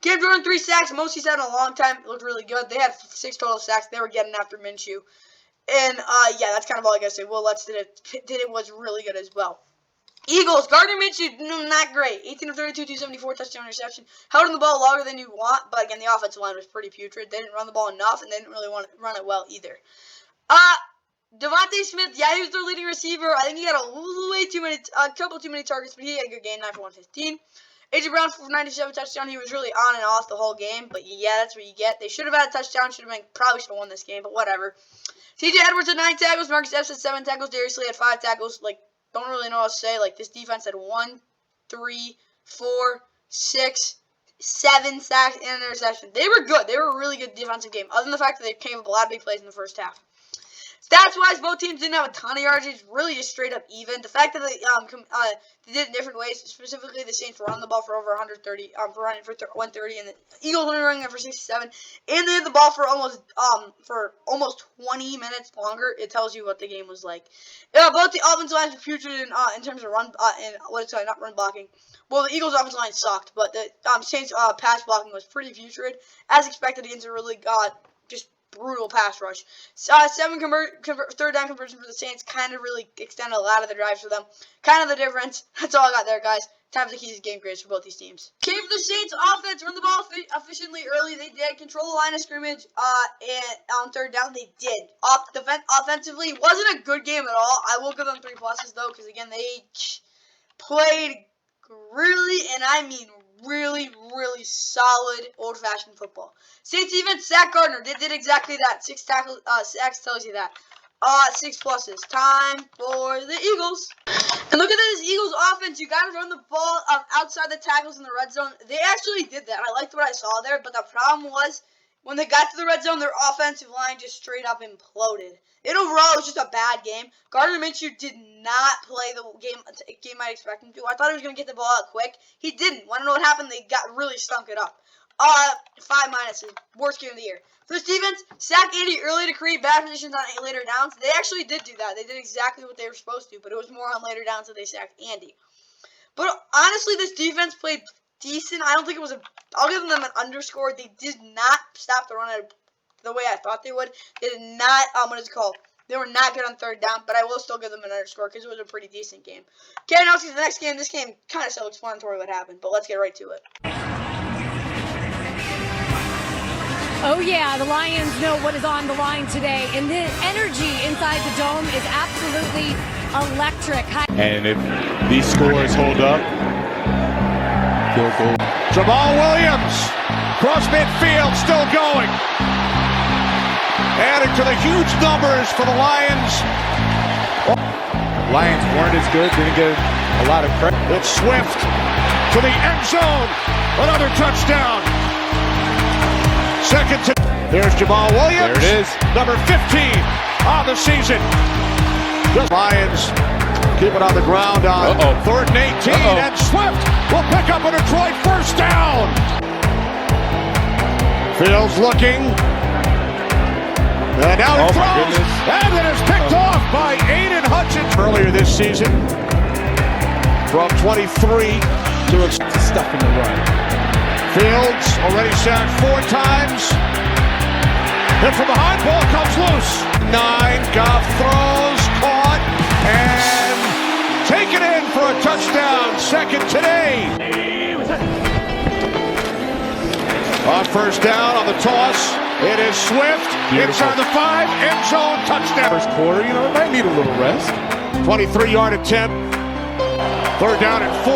A: Cam Jordan, 3 sacks, most he's had in a long time. It looked really good. They had 6 total sacks. They were getting after Minshew. And, yeah, that's kind of all I got to say. Will Lutz did it was really good as well. Eagles, Gardner Minshew, not great. 18 of 32, 274, touchdown interception. Held on the ball longer than you want, but again, the offensive line was pretty putrid. They didn't run the ball enough, and they didn't really want to run it well either. Devontae Smith, yeah, he was their leading receiver. I think he had a couple too many targets, but he had a good game, 9 for 115. A.J. Brown for 97 touchdown. He was really on and off the whole game, but yeah, that's what you get. They should have had a touchdown. Probably should have won this game, but whatever. T.J. Edwards had 9 tackles. Marcus Epps had 7 tackles. Darius Slay had 5 tackles. Don't really know what to say. This defense had 1, 3, 4, 6, 7 sacks and an interception. They were good. They were a really good defensive game, other than the fact that they came up a lot of big plays in the first half. Stats-wise, both teams didn't have a ton of yards. It's really just straight up even. The fact that they did it in different ways, specifically the Saints run the ball for over 130, running for 130, and the Eagles only running it for 67, and they had the ball for almost 20 minutes longer. It tells you what the game was like. Yeah, both the offensive lines were putrid in terms of run not run blocking. Well, the Eagles' offensive line sucked, but the Saints' pass blocking was pretty putrid, as expected against a really just brutal pass rush. 7 third down conversion for the Saints kind of really extended a lot of the drives for them. Kind of the difference. That's all I got there, guys. Time's the keys game grades for both these teams. Okay, for the Saints offense, run the ball efficiently early. They did control the line of scrimmage, and on third down they did. Offensively, it wasn't a good game at all. I will give them 3 pluses though, because again they played really, and I mean really, really solid old-fashioned football. Saints even sacked Gardner. They did exactly that. 6 sacks tells you that. 6 pluses. Time for the Eagles. And look at this Eagles offense. You got to run the ball outside the tackles in the red zone. They actually did that. I liked what I saw there, but the problem was when they got to the red zone, their offensive line just straight up imploded. Overall, it was just a bad game. Gardner Minshew did not play the game I expected him to. I thought he was going to get the ball out quick. He didn't. Want to know what happened? They really stunk it up. 5 minuses. Worst game of the year. For this defense, sack Andy early to create bad positions on later downs. They actually did do that. They did exactly what they were supposed to, but it was more on later downs that they sacked Andy. But honestly, this defense played decent. I don't think it was I'll give them an underscore. They did not stop the run the way I thought they would. They did not, They were not good on third down, but I will still give them an underscore because it was a pretty decent game. Okay, now see the next game. This game kind of self-explanatory what happened, but let's get right to it.
K: Oh yeah, the Lions know what is on the line today, and the energy inside the dome is absolutely electric.
J: And if these scores hold up, they'll go.
C: Jamal Williams, cross midfield, still going. Adding to the huge numbers for the Lions.
J: Lions weren't as good, didn't get a lot of credit.
C: It's Swift to the end zone. Another touchdown. Second to. There's Jamal Williams.
J: There it is.
C: Number 15 on the season. The Lions keep it on the ground on 3rd and 18. And Swift will pick up a Detroit first down. Fields looking. And now he throws. And it is picked off by Aiden Hutchins earlier this season. From 23 to
J: Stuff in the run.
C: Fields already sacked 4 times. Hit from behind, ball comes loose. 9, Goff throws, caught, and taken in for a touchdown. Second today. On first down on the toss, it is Swift. Inside the 5, end zone, touchdown.
J: First quarter, it might need a little rest.
C: 23-yard attempt. 3rd down and 4.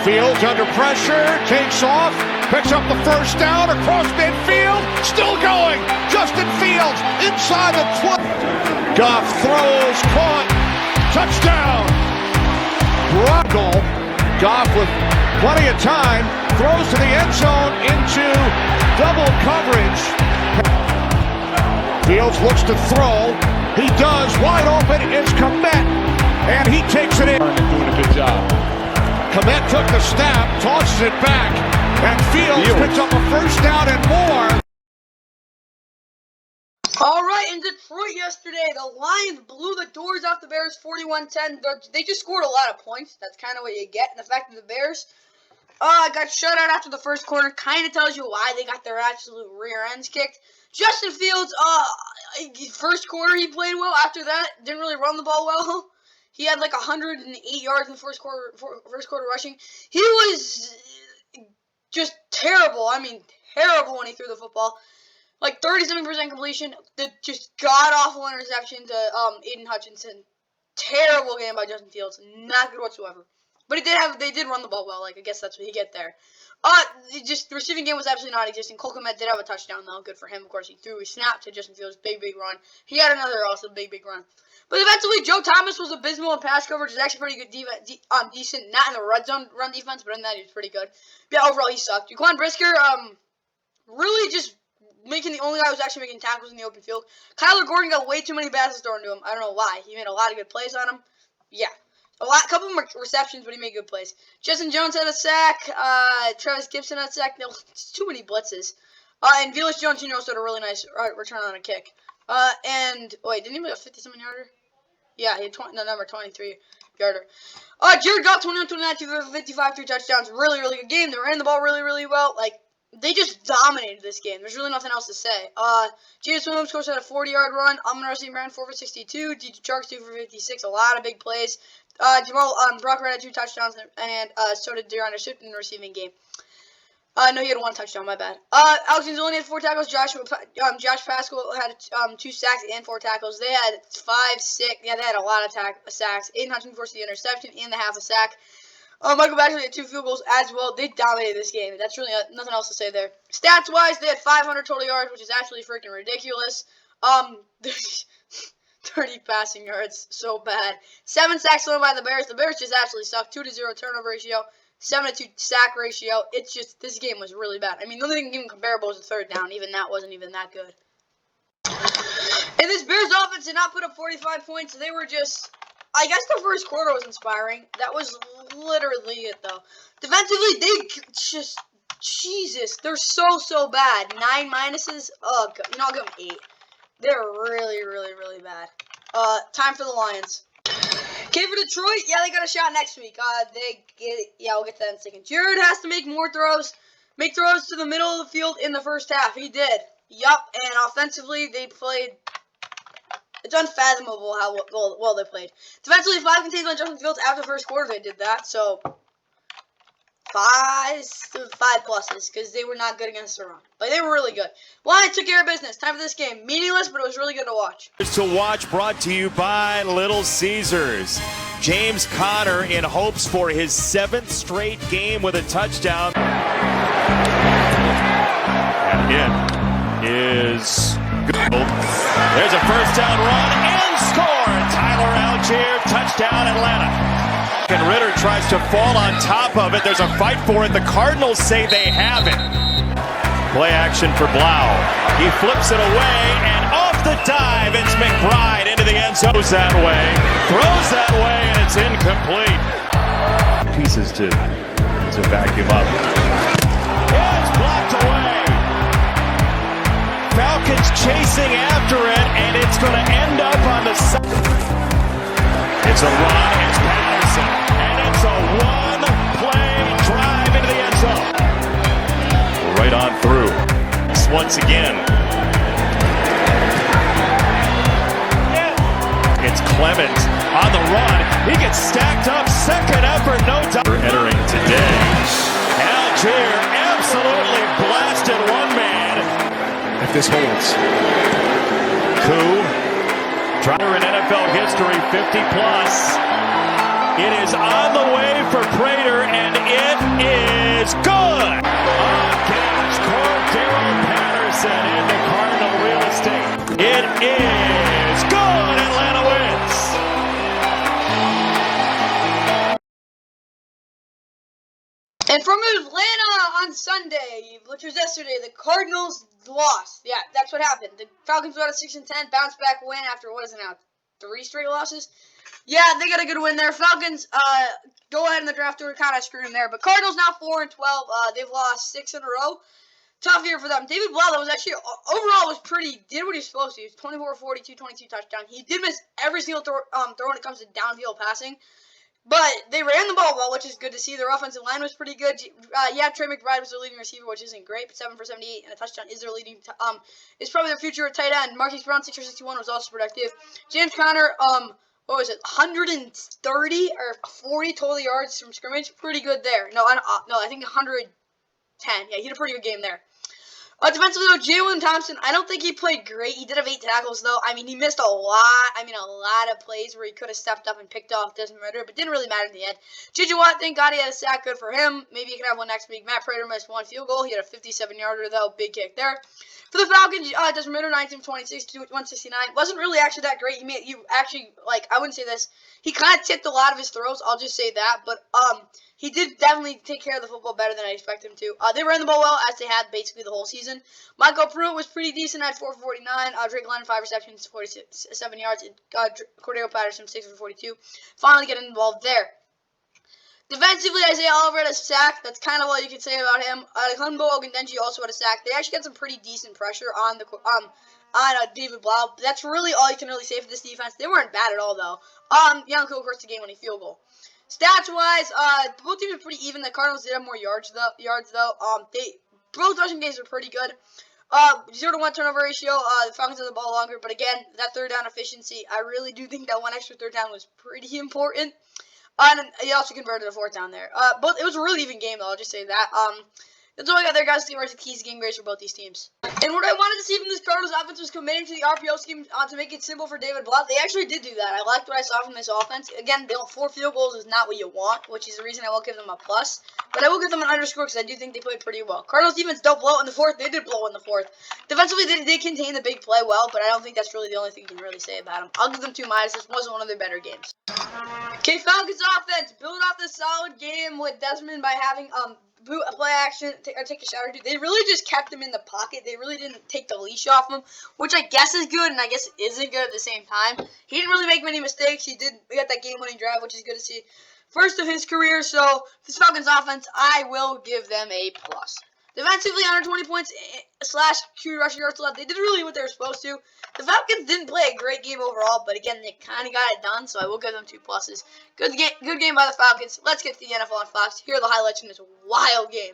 C: Fields under pressure, takes off, picks up the first down across midfield, still going. Justin Fields inside the 20. Goff throws, caught, touchdown. Bronco. Goff with plenty of time, throws to the end zone into double coverage. Fields looks to throw. He does. Wide open is Komet, and he takes it in.
J: Doing a good job.
C: Komet took the snap, tosses it back, and Fields picks up a first down and more.
A: All right, in Detroit yesterday, the Lions blew the doors off the Bears 41-10. They just scored a lot of points. That's kind of what you get. And the fact that the Bears got shut out after the first quarter kind of tells you why they got their absolute rear ends kicked. Justin Fields, first quarter he played well. After that, didn't really run the ball well. He had like 108 yards in the first quarter rushing. He was just terrible. I mean, terrible when he threw the football. Like 37% completion. The just god-awful interception to Aiden Hutchinson. Terrible game by Justin Fields. Not good whatsoever. But they did run the ball well. Like, I guess that's what you get there. The receiving game was absolutely non-existent. Cole Kmet did have a touchdown, though. Good for him. Of course, he threw a snap to Justin Fields. Big run. He had another also big run. But eventually, Joe Thomas was abysmal in pass coverage. He's actually pretty good, decent. Not in the red zone run defense, but in that, he was pretty good. But yeah, overall, he sucked. Jaquan Brisker, really just making the only guy who's actually making tackles in the open field. Kyler Gordon got way too many passes thrown to him. I don't know why. He made a lot of good plays on him. Yeah. A couple more receptions, but he made good plays. Justin Jones had a sack. Travis Gibson had a sack. It's too many blitzes. And Velus Jones Jr. also had a really nice return on a kick. And wait, didn't he make a 50-something yarder? Yeah, he had number 23 yarder. Jared Goff 21-29, 55, 3 touchdowns. Really, really good game. They ran the ball really, really well. Like, they just dominated this game. There's really nothing else to say. James Williams, of course, had a 40-yard run. Amon-Ra St. Brown, 4 for 62. DJ Chark's 2 for 56. A lot of big plays. Brock Red had 2 touchdowns, and so did DeAndre Swift in the receiving game. No, he had 1 touchdown, my bad. Alex Anzalone had 4 tackles. Josh Pascal had 2 sacks and 4 tackles. They had 5, 6. Yeah, they had a lot of sacks. Aiden Hutchinson forced the interception and the half a sack. Michael Baxter had 2 field goals as well. They dominated this game. That's really nothing else to say there. Stats-wise, they had 500 total yards, which is absolutely freaking ridiculous. 30 passing yards. So bad. 7 sacks thrown by the Bears. The Bears just absolutely suck. 2-0 turnover ratio. 7-2 sack ratio. It's just, this game was really bad. I mean, the only thing even comparable was the third down. Even that wasn't even that good. And this Bears offense did not put up 45 points. They were just, I guess the first quarter was inspiring. That was literally it, though. Defensively, they just, Jesus, they're so bad. 9 minuses. Oh, God. You know, I'll give them 8. They're really, really, really bad. Time for the Lions. Okay, for Detroit, yeah, they got a shot next week. We'll get to that in a second. Jared has to make more throws. Make throws to the middle of the field in the first half. He did. Yup, and offensively, they played It's unfathomable how well they played. Defensively, 5 contains on Justin Fields after the first quarter. They did that, so 5 pluses because they were not good against the run. But they were really good. Lions took care of business. Time for this game. Meaningless, but it was really good to watch.
L: To watch, brought to you by Little Caesars. James Conner in hopes for his 7th straight game with a touchdown. And it is good. There's a first down run and score. Tyler Algier, touchdown Atlanta. And Ritter tries to fall on top of it. There's a fight for it. The Cardinals say they have it. Play action for Blau. He flips it away, and off the dive, it's McBride into the end zone. Goes that way, throws that way, and it's incomplete. Pieces to back him up. It's blocked away. Falcons chasing after it, and it's going to end up on the side. It's a run, it's Patterson, and it's a one-play drive into the end zone. Right on through. Once again. It's Clement on the run. He gets stacked up. Second effort, no doubt. Entering today. Algier absolutely blasted one man.
J: If this holds.
L: Coup. Driver in NFL history, 50-plus. It is on the way for Prater, and it is good. Against Cordero Patterson into Cardinal real estate. It is good. Atlanta wins.
A: And from Atlanta on Sunday, which was yesterday, the Cardinals lost. Yeah, that's what happened. The Falcons were out of 6-10, bounced back win after, what is it now, 3 straight losses? Yeah, they got a good win there. Falcons, go ahead in the draft order, kind of screwed them there. But Cardinals now 4-12. They've lost 6 in a row. Tough year for them. David Blau, that was actually, overall, was pretty, did what he was supposed to. He was 24, 42, 22 touchdown. He did miss every single throw when it comes to downfield passing. But they ran the ball well, which is good to see. Their offensive line was pretty good. Yeah, Trey McBride was their leading receiver, which isn't great, but 7 for 78 and a touchdown is their leading. Is probably their future at tight end. Marquise Brown, 6 for 61, was also productive. James Conner, what was it, 130 or 40 total yards from scrimmage, pretty good there. No, I think 110. Yeah, he had a pretty good game there. Defensively, though, Jalen Thompson, I don't think he played great. He did have 8 tackles, though. I mean, he missed a lot of plays where he could have stepped up and picked off Desmond Ritter, but didn't really matter in the end. J.J. Watt, thank God he had a sack, good for him. Maybe he can have one next week. Matt Prater missed 1 field goal. He had a 57-yarder, though. Big kick there. For the Falcons, Desmond Ritter, 19-26, 169. Wasn't really actually that great. I wouldn't say this. He kind of tipped a lot of his throws. I'll just say that, but, he did definitely take care of the football better than I expected him to. They ran the ball well, as they had basically the whole season. Michael Pruitt was pretty decent at 4 for 49. Drake London, 5 receptions, 47 yards. And Cordero Patterson, 6 for 42. Finally getting involved there. Defensively, Isaiah Oliver had a sack. That's kind of all you can say about him. Hunbo Ogundenji also had a sack. They actually got some pretty decent pressure on David Blau. That's really all you can really say for this defense. They weren't bad at all, though. Yanko, of course, the game-winning field goal. Stats-wise, both teams are pretty even. The Cardinals did have more yards though. Both rushing games were pretty good. 0-to-1 turnover ratio. The Falcons had the ball longer, but again, that third down efficiency, I really do think that one extra third down was pretty important. And he also converted a 4th down there. It was a really even game, though. I'll just say that. That's all I got there, guys. The keys game grades for both these teams. And what I wanted to see from this Cardinals offense was committing to the RPO scheme to make it simple for David Blau. They actually did do that. I liked what I saw from this offense. Again, 4 field goals is not what you want, which is the reason I won't give them a plus. But I will give them an underscore because I do think they played pretty well. Cardinals defense don't blow in the 4th. They did blow in the 4th. Defensively, they did contain the big play well, but I don't think that's really the only thing you can really say about them. I'll give them 2 minuses. This wasn't one of their better games. Okay, Falcons offense. Build off the solid game with Desmond by having boot a play action or take a shot or 2. They really just kept him in the pocket. They really didn't take the leash off him, which I guess is good and I guess it isn't good at the same time. He didn't really make many mistakes. He got that game-winning drive, which is good to see. First of his career, so this Falcons offense, I will give them a plus. Defensively, 120 points / 2 rushing yards allowed. They did really what they were supposed to. The Falcons didn't play a great game overall, but again, they kind of got it done, so I will give them 2 pluses. Good game by the Falcons. Let's get to the NFL on Fox. Here are the highlights from this wild game.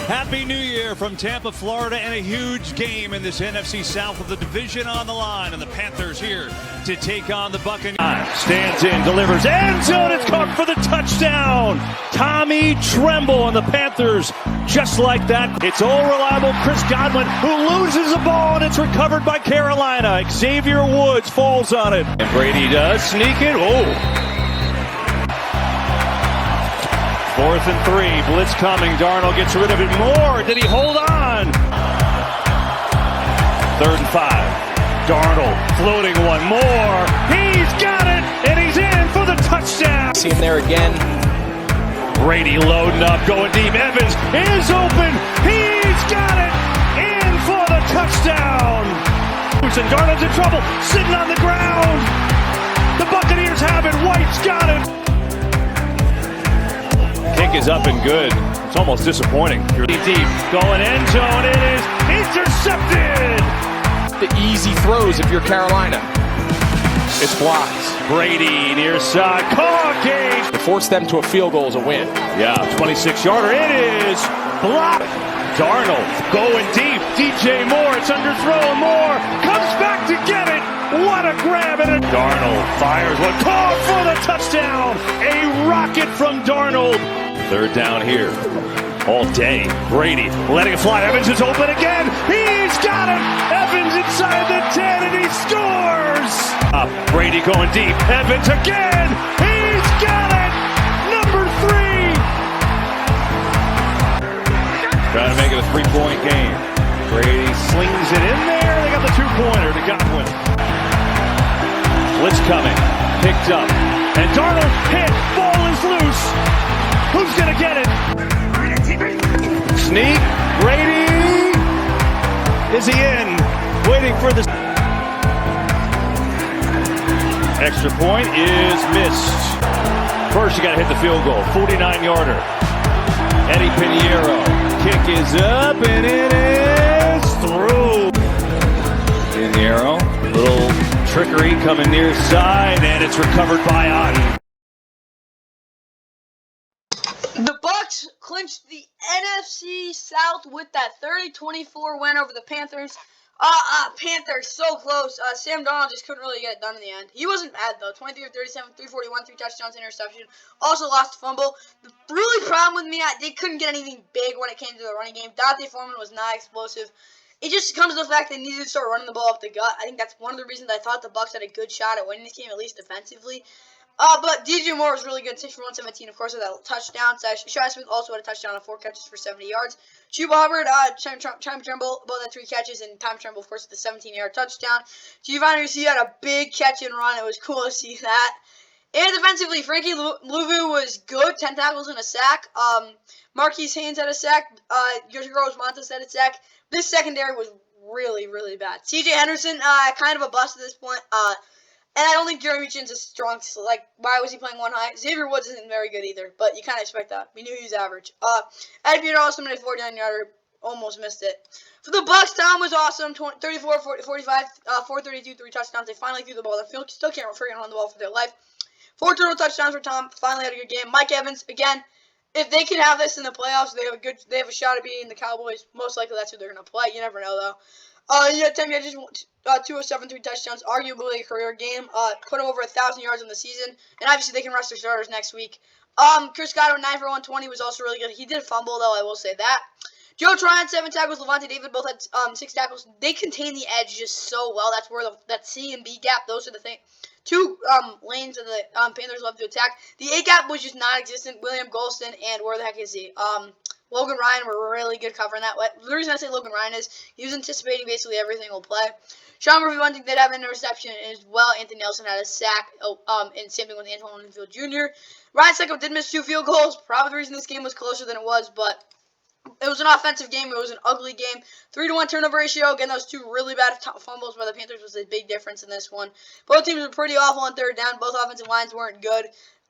E: Happy New Year from Tampa, Florida, and a huge game in this NFC South with the division on the line, and the Panthers here to take on the Buccaneers.
L: Stands in, delivers, end zone, it's caught for the touchdown. Tommy Tremble and the Panthers, just like that. It's all reliable Chris Godwin who loses the ball, and it's recovered by Carolina. Xavier Woods falls on it. And Brady does sneak it. Oh! 4th and 3, blitz coming, Darnold gets rid of it. More, did he hold on? 3rd and 5, Darnold floating one more. He's got it, and he's in for the touchdown.
H: See him there again.
L: Brady loading up, going deep. Evans is open. He's got it, in for the touchdown. And Darnold's in trouble, sitting on the ground. The Buccaneers have it. White's got it. Kick is up and good. It's almost disappointing. Deep, going end zone. It is intercepted.
H: The easy throws if you're Carolina.
L: It's blocked. Brady near side. Caught Gage.
H: To force them to a field goal is a win.
L: Yeah, 26-yarder. It is blocked. Darnold going deep. DJ Moore. It's underthrown. Moore comes back to get it. What a grab. And Darnold fires one. Caught for the touchdown. A rocket from Darnold. 3rd down here. All day. Brady letting it fly. Evans is open again. He's got it. Evans inside the 10 and he scores. Brady going deep. Evans again. He's got it. Number 3. Trying to make it a 3-point game. Brady slings it in there. They got the 2-pointer to Godwin. Blitz coming. Picked up. And Darnold hit. Ball is loose. Who's going to get it? Sneak. Brady. Is he in? Waiting for the extra point is missed. First, you got to hit the field goal. 49-yarder. Eddie Pinheiro. Kick is up, and it is through. Pinheiro. Little trickery coming near side, and it's recovered by Otten.
A: The Bucs clinched the NFC South with that 30-24 win over the Panthers. Panthers so close. Sam Darnold just couldn't really get it done in the end. He wasn't bad though. 23 of 37, 341, 3 touchdowns, interception. Also lost a fumble. The really problem with me, they couldn't get anything big when it came to the running game. Dante Foreman was not explosive. It just comes to the fact they needed to start running the ball up the gut. I think that's one of the reasons I thought the Bucs had a good shot at winning this game, at least defensively. But DJ Moore was really good, 6 for 117, of course, with that touchdown. Shai Smith also had a touchdown on 4 catches for 70 yards. Chuba Hubbard, Tom Tremble, both had 3 catches, and Tom Tremble, of course, with the 17-yard touchdown. Giovanni Ricci had a big catch and run. It was cool to see that. And defensively, Frankie Louvu was good, 10 tackles and a sack. Marquise Haynes had a sack. Yoshiro Montes had a sack. This secondary was really, really bad. C.J. Henderson, kind of a bust at this point. And I don't think Jeremy Chin's a strong, like, why was he playing one high? Xavier Woods isn't very good either, but you kind of expect that. We knew he was average. Eddie Peter also made a 49-yarder, almost missed it. For the Bucs, Tom was awesome, 34, 45, 432, 3 touchdowns. They finally threw the ball. They still can't freaking run the ball for their life. 4 total touchdowns for Tom. Finally had a good game. Mike Evans, again, if they can have this in the playoffs, they have a shot at beating the Cowboys. Most likely that's who they're going to play. You never know, though. Yeah, 10 catches, 207, 3 touchdowns, arguably a career game. Put him over 1,000 yards in the season, and obviously they can rest their starters next week. Chris Godwin, 9 for 120, was also really good. He did fumble, though, I will say that. Joe Tryon, 7 tackles. Levante David both had 6 tackles. They contain the edge just so well. That's where that C and B gap, those are the things. 2 lanes that the Panthers love to attack. The A gap was just non-existent. William Golston, and where the heck is he? Logan Ryan were really good covering that. The reason I say Logan Ryan is he was anticipating basically every single play. Sean Murphy-Bunting did have an interception as well. Anthony Nelson had a sack. And same thing with Antoine Winfield Jr. Ryan Secco did miss 2 field goals. Probably the reason this game was closer than it was, but it was an offensive game. It was an ugly game. 3-1 turnover ratio. Again, those 2 really bad fumbles by the Panthers was a big difference in this one. Both teams were pretty awful on 3rd down. Both offensive lines weren't good.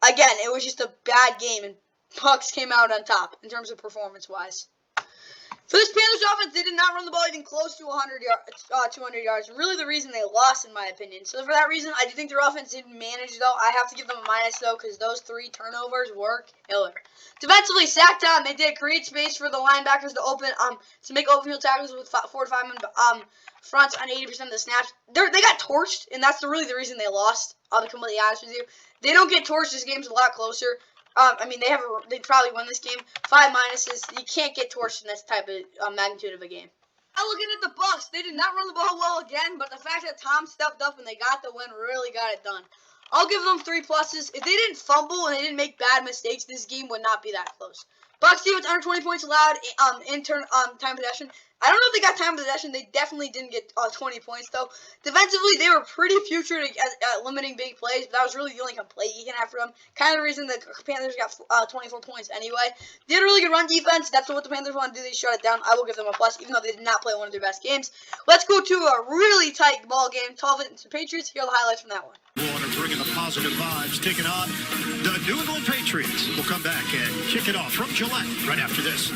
A: Again, it was just a bad game, and Bucs came out on top in terms of performance-wise. For this Panthers offense, they did not run the ball even close to 200 yards. Really the reason they lost, in my opinion. So for that reason, I do think their offense didn't manage, though. I have to give them a minus, though, because those 3 turnovers were killer. Defensively, sack time. They did create space for the linebackers to make open field tackles with 4 to 5 men fronts on 80% of the snaps. They got torched, and that's really the reason they lost. I'll be completely honest with you. They don't get torched. This game's a lot closer. I mean, they probably won this game. 5 minuses. You can't get torched in this type of magnitude of a game. Now looking at the Bucs, they did not run the ball well again, but the fact that Tom stepped up and they got the win really got it done. I'll give them 3 pluses. If they didn't fumble and they didn't make bad mistakes, this game would not be that close. Bucs defense under 20 points allowed in time possession. I don't know if they got time possession. They definitely didn't get 20 points, though. Defensively, they were pretty putrid at limiting big plays, but that was really the only complaint you can have for them. Kind of the reason the Panthers got 24 points anyway. They had a really good run defense. That's what the Panthers want to do. They shut it down. I will give them a plus, even though they did not play one of their best games. Let's go to a really tight ball game. Dolphins and Patriots. Here are the highlights from that one.
M: Bringing the positive vibes, taking on the New England Patriots. We'll come back and kick it off from Gillette right after this.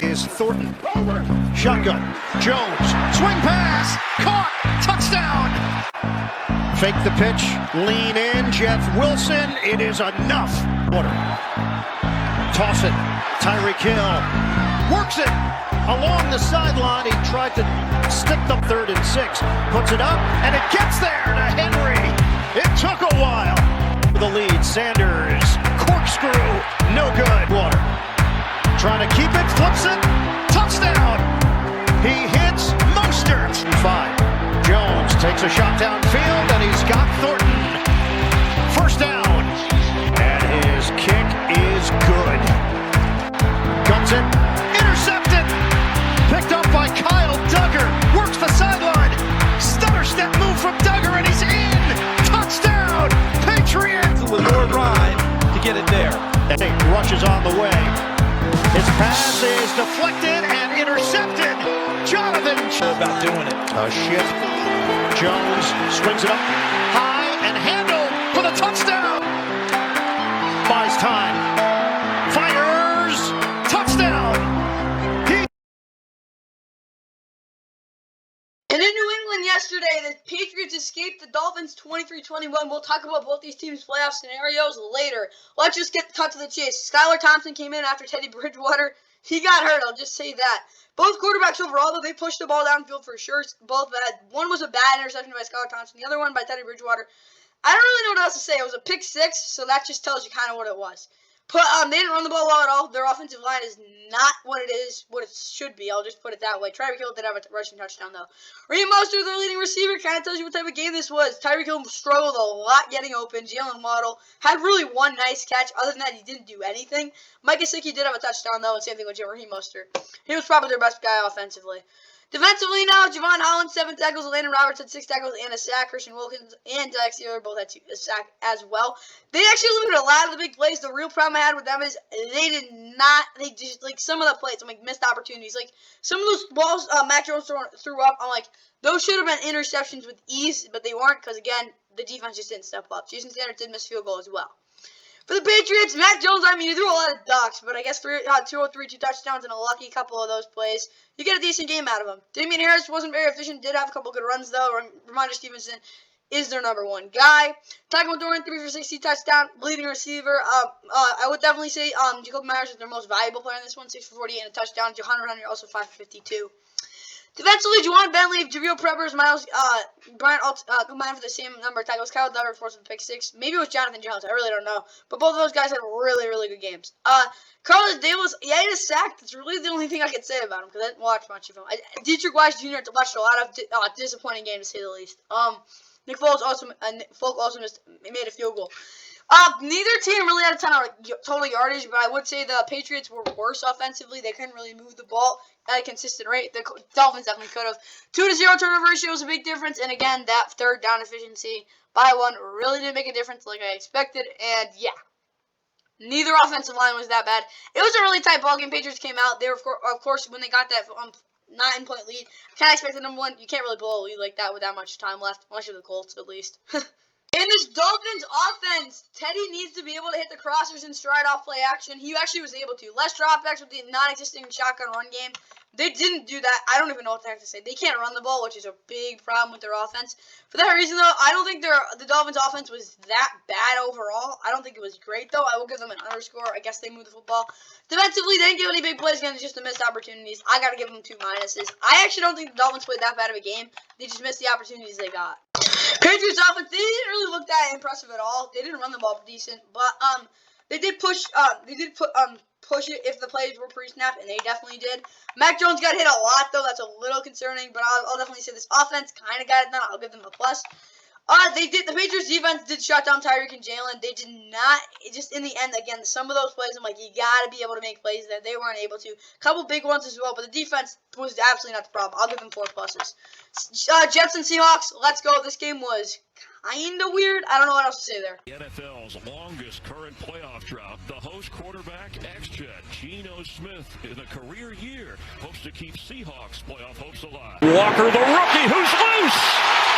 C: Is Thornton over shotgun Jones swing pass caught touchdown. Fake the pitch, lean in Jeff Wilson. It is enough. Water toss it. Tyreek Hill works it along the sideline. He tried to stick the 3rd and 6, puts it up and it gets there to Henry. It took a while. The lead. Sanders corkscrew, no good. Water trying to keep it, flips it, touchdown! He hits Mostert. 5. Jones takes a shot downfield, and he's got Thornton. First down, and his kick is good. Guns it, intercepted, picked up by Kyle Duggar. Works the sideline, stutter step move from Duggar, and he's in. Touchdown, Patriots!
G: With more rhyme to get it there.
C: And he rushes on the way. His pass is deflected and intercepted. Jonathan
G: about doing it.
C: A shift. Jones swings it up high and handled for the touchdown. Buys time. Fires. Touchdown.
A: And in New England yesterday, the Patriots escaped the Dolphins 23-21. We'll talk about both these teams' playoff scenarios later. Let's just get cut to the chase. Skylar Thompson came in after Teddy Bridgewater. He got hurt, I'll just say that. Both quarterbacks overall, though, they pushed the ball downfield for sure. Both bad. One was a bad interception by Skylar Thompson. The other one by Teddy Bridgewater. I don't really know what else to say. It was a pick 6, so that just tells you kind of what it was. But they didn't run the ball well at all. Their offensive line is not what it should be. I'll just put it that way. Tyreek Hill did have a rushing touchdown, though. Raheem Mostert, their leading receiver, kind of tells you what type of game this was. Tyreek Hill struggled a lot getting open. Jalen Waddle had really one nice catch. Other than that, he didn't do anything. Mike Gesicki did have a touchdown, though, and same thing with Raheem Mostert. He was probably their best guy offensively. Defensively now, Javon Holland, 7 tackles. Landon Roberts had 6 tackles and a sack. Christian Wilkins and Dax Taylor both had a sack as well. They actually limited a lot of the big plays. The real problem I had with them is they just, like, some of the plays, missed opportunities. Like, some of those balls Mac Jones threw up, I'm like, those should have been interceptions with ease, but they weren't because, again, the defense just didn't step up. Jason Sanders did miss field goal as well. For the Patriots, Mac Jones, I mean, he threw a lot of ducks, but I guess 2 touchdowns and a lucky couple of those plays. You get a decent game out of him. Damian Harris wasn't very efficient, did have a couple good runs, though. Ramondre Stevenson is their number 1 guy. Tyquan Thornton, 3 for 60 touchdown, leading receiver. I would definitely say Jacoby Myers is their most valuable player in this one, 6 for 48 and a touchdown. Hunter Henry also 5 for 52. Defensively, Juwan Bentley, Jabril Peppers, Miles Bryant combined for the same number of tackles. Kyle Duggar forced the pick 6. Maybe it was Jonathan Jones. I really don't know. But both of those guys had really, really good games. Carlos Davis, he had a sack. That's really the only thing I could say about him because I didn't watch much of him. Dietrich Weiss Jr. watched a lot of disappointing games, to say the least. Nick Foles also made a field goal. Neither team really had a ton of total yardage, but I would say the Patriots were worse offensively. They couldn't really move the ball at a consistent rate. The Dolphins definitely could have. 2-0 turnover ratio was a big difference, and again, that 3rd down efficiency by 1 really didn't make a difference like I expected, and yeah. Neither offensive line was that bad. It was a really tight ball game. Patriots came out. They were, of course, when they got that 9-point lead, kind of expected them to win. You can't really blow a lead like that with that much time left, unless you're the Colts, at least. In this Dolphins offense, Teddy needs to be able to hit the crossers and stride off play action. He actually was able to. Less dropbacks with the non-existing shotgun run game. They didn't do that. I don't even know what the heck to say. They can't run the ball, which is a big problem with their offense. For that reason, though, I don't think the Dolphins' offense was that bad overall. I don't think it was great, though. I will give them an underscore. I guess they moved the football. Defensively, they didn't give any big plays again. It's just the missed opportunities. I got to give them 2 minuses. I actually don't think the Dolphins played that bad of a game. They just missed the opportunities they got. Patriots offense, they didn't really look that impressive at all. They didn't run the ball decent, but they did push it if the plays were pre-snapped, and they definitely did. Mac Jones got hit a lot, though. That's a little concerning, but I'll definitely say this offense kind of got it done. I'll give them a plus. The Patriots defense did shut down Tyreek and Jalen. They did not, just in the end, again, some of those plays, I'm like, you got to be able to make plays that they weren't able to. A couple big ones as well, but the defense was absolutely not the problem. I'll give them 4 pluses. Jets and Seahawks, let's go. This game was kind of weird. I don't know what else to say there.
D: The NFL's longest current playoff drought. The host quarterback, ex-Jet Geno Smith, in a career year, hopes to keep Seahawks playoff hopes alive.
L: Walker, the rookie, who's loose.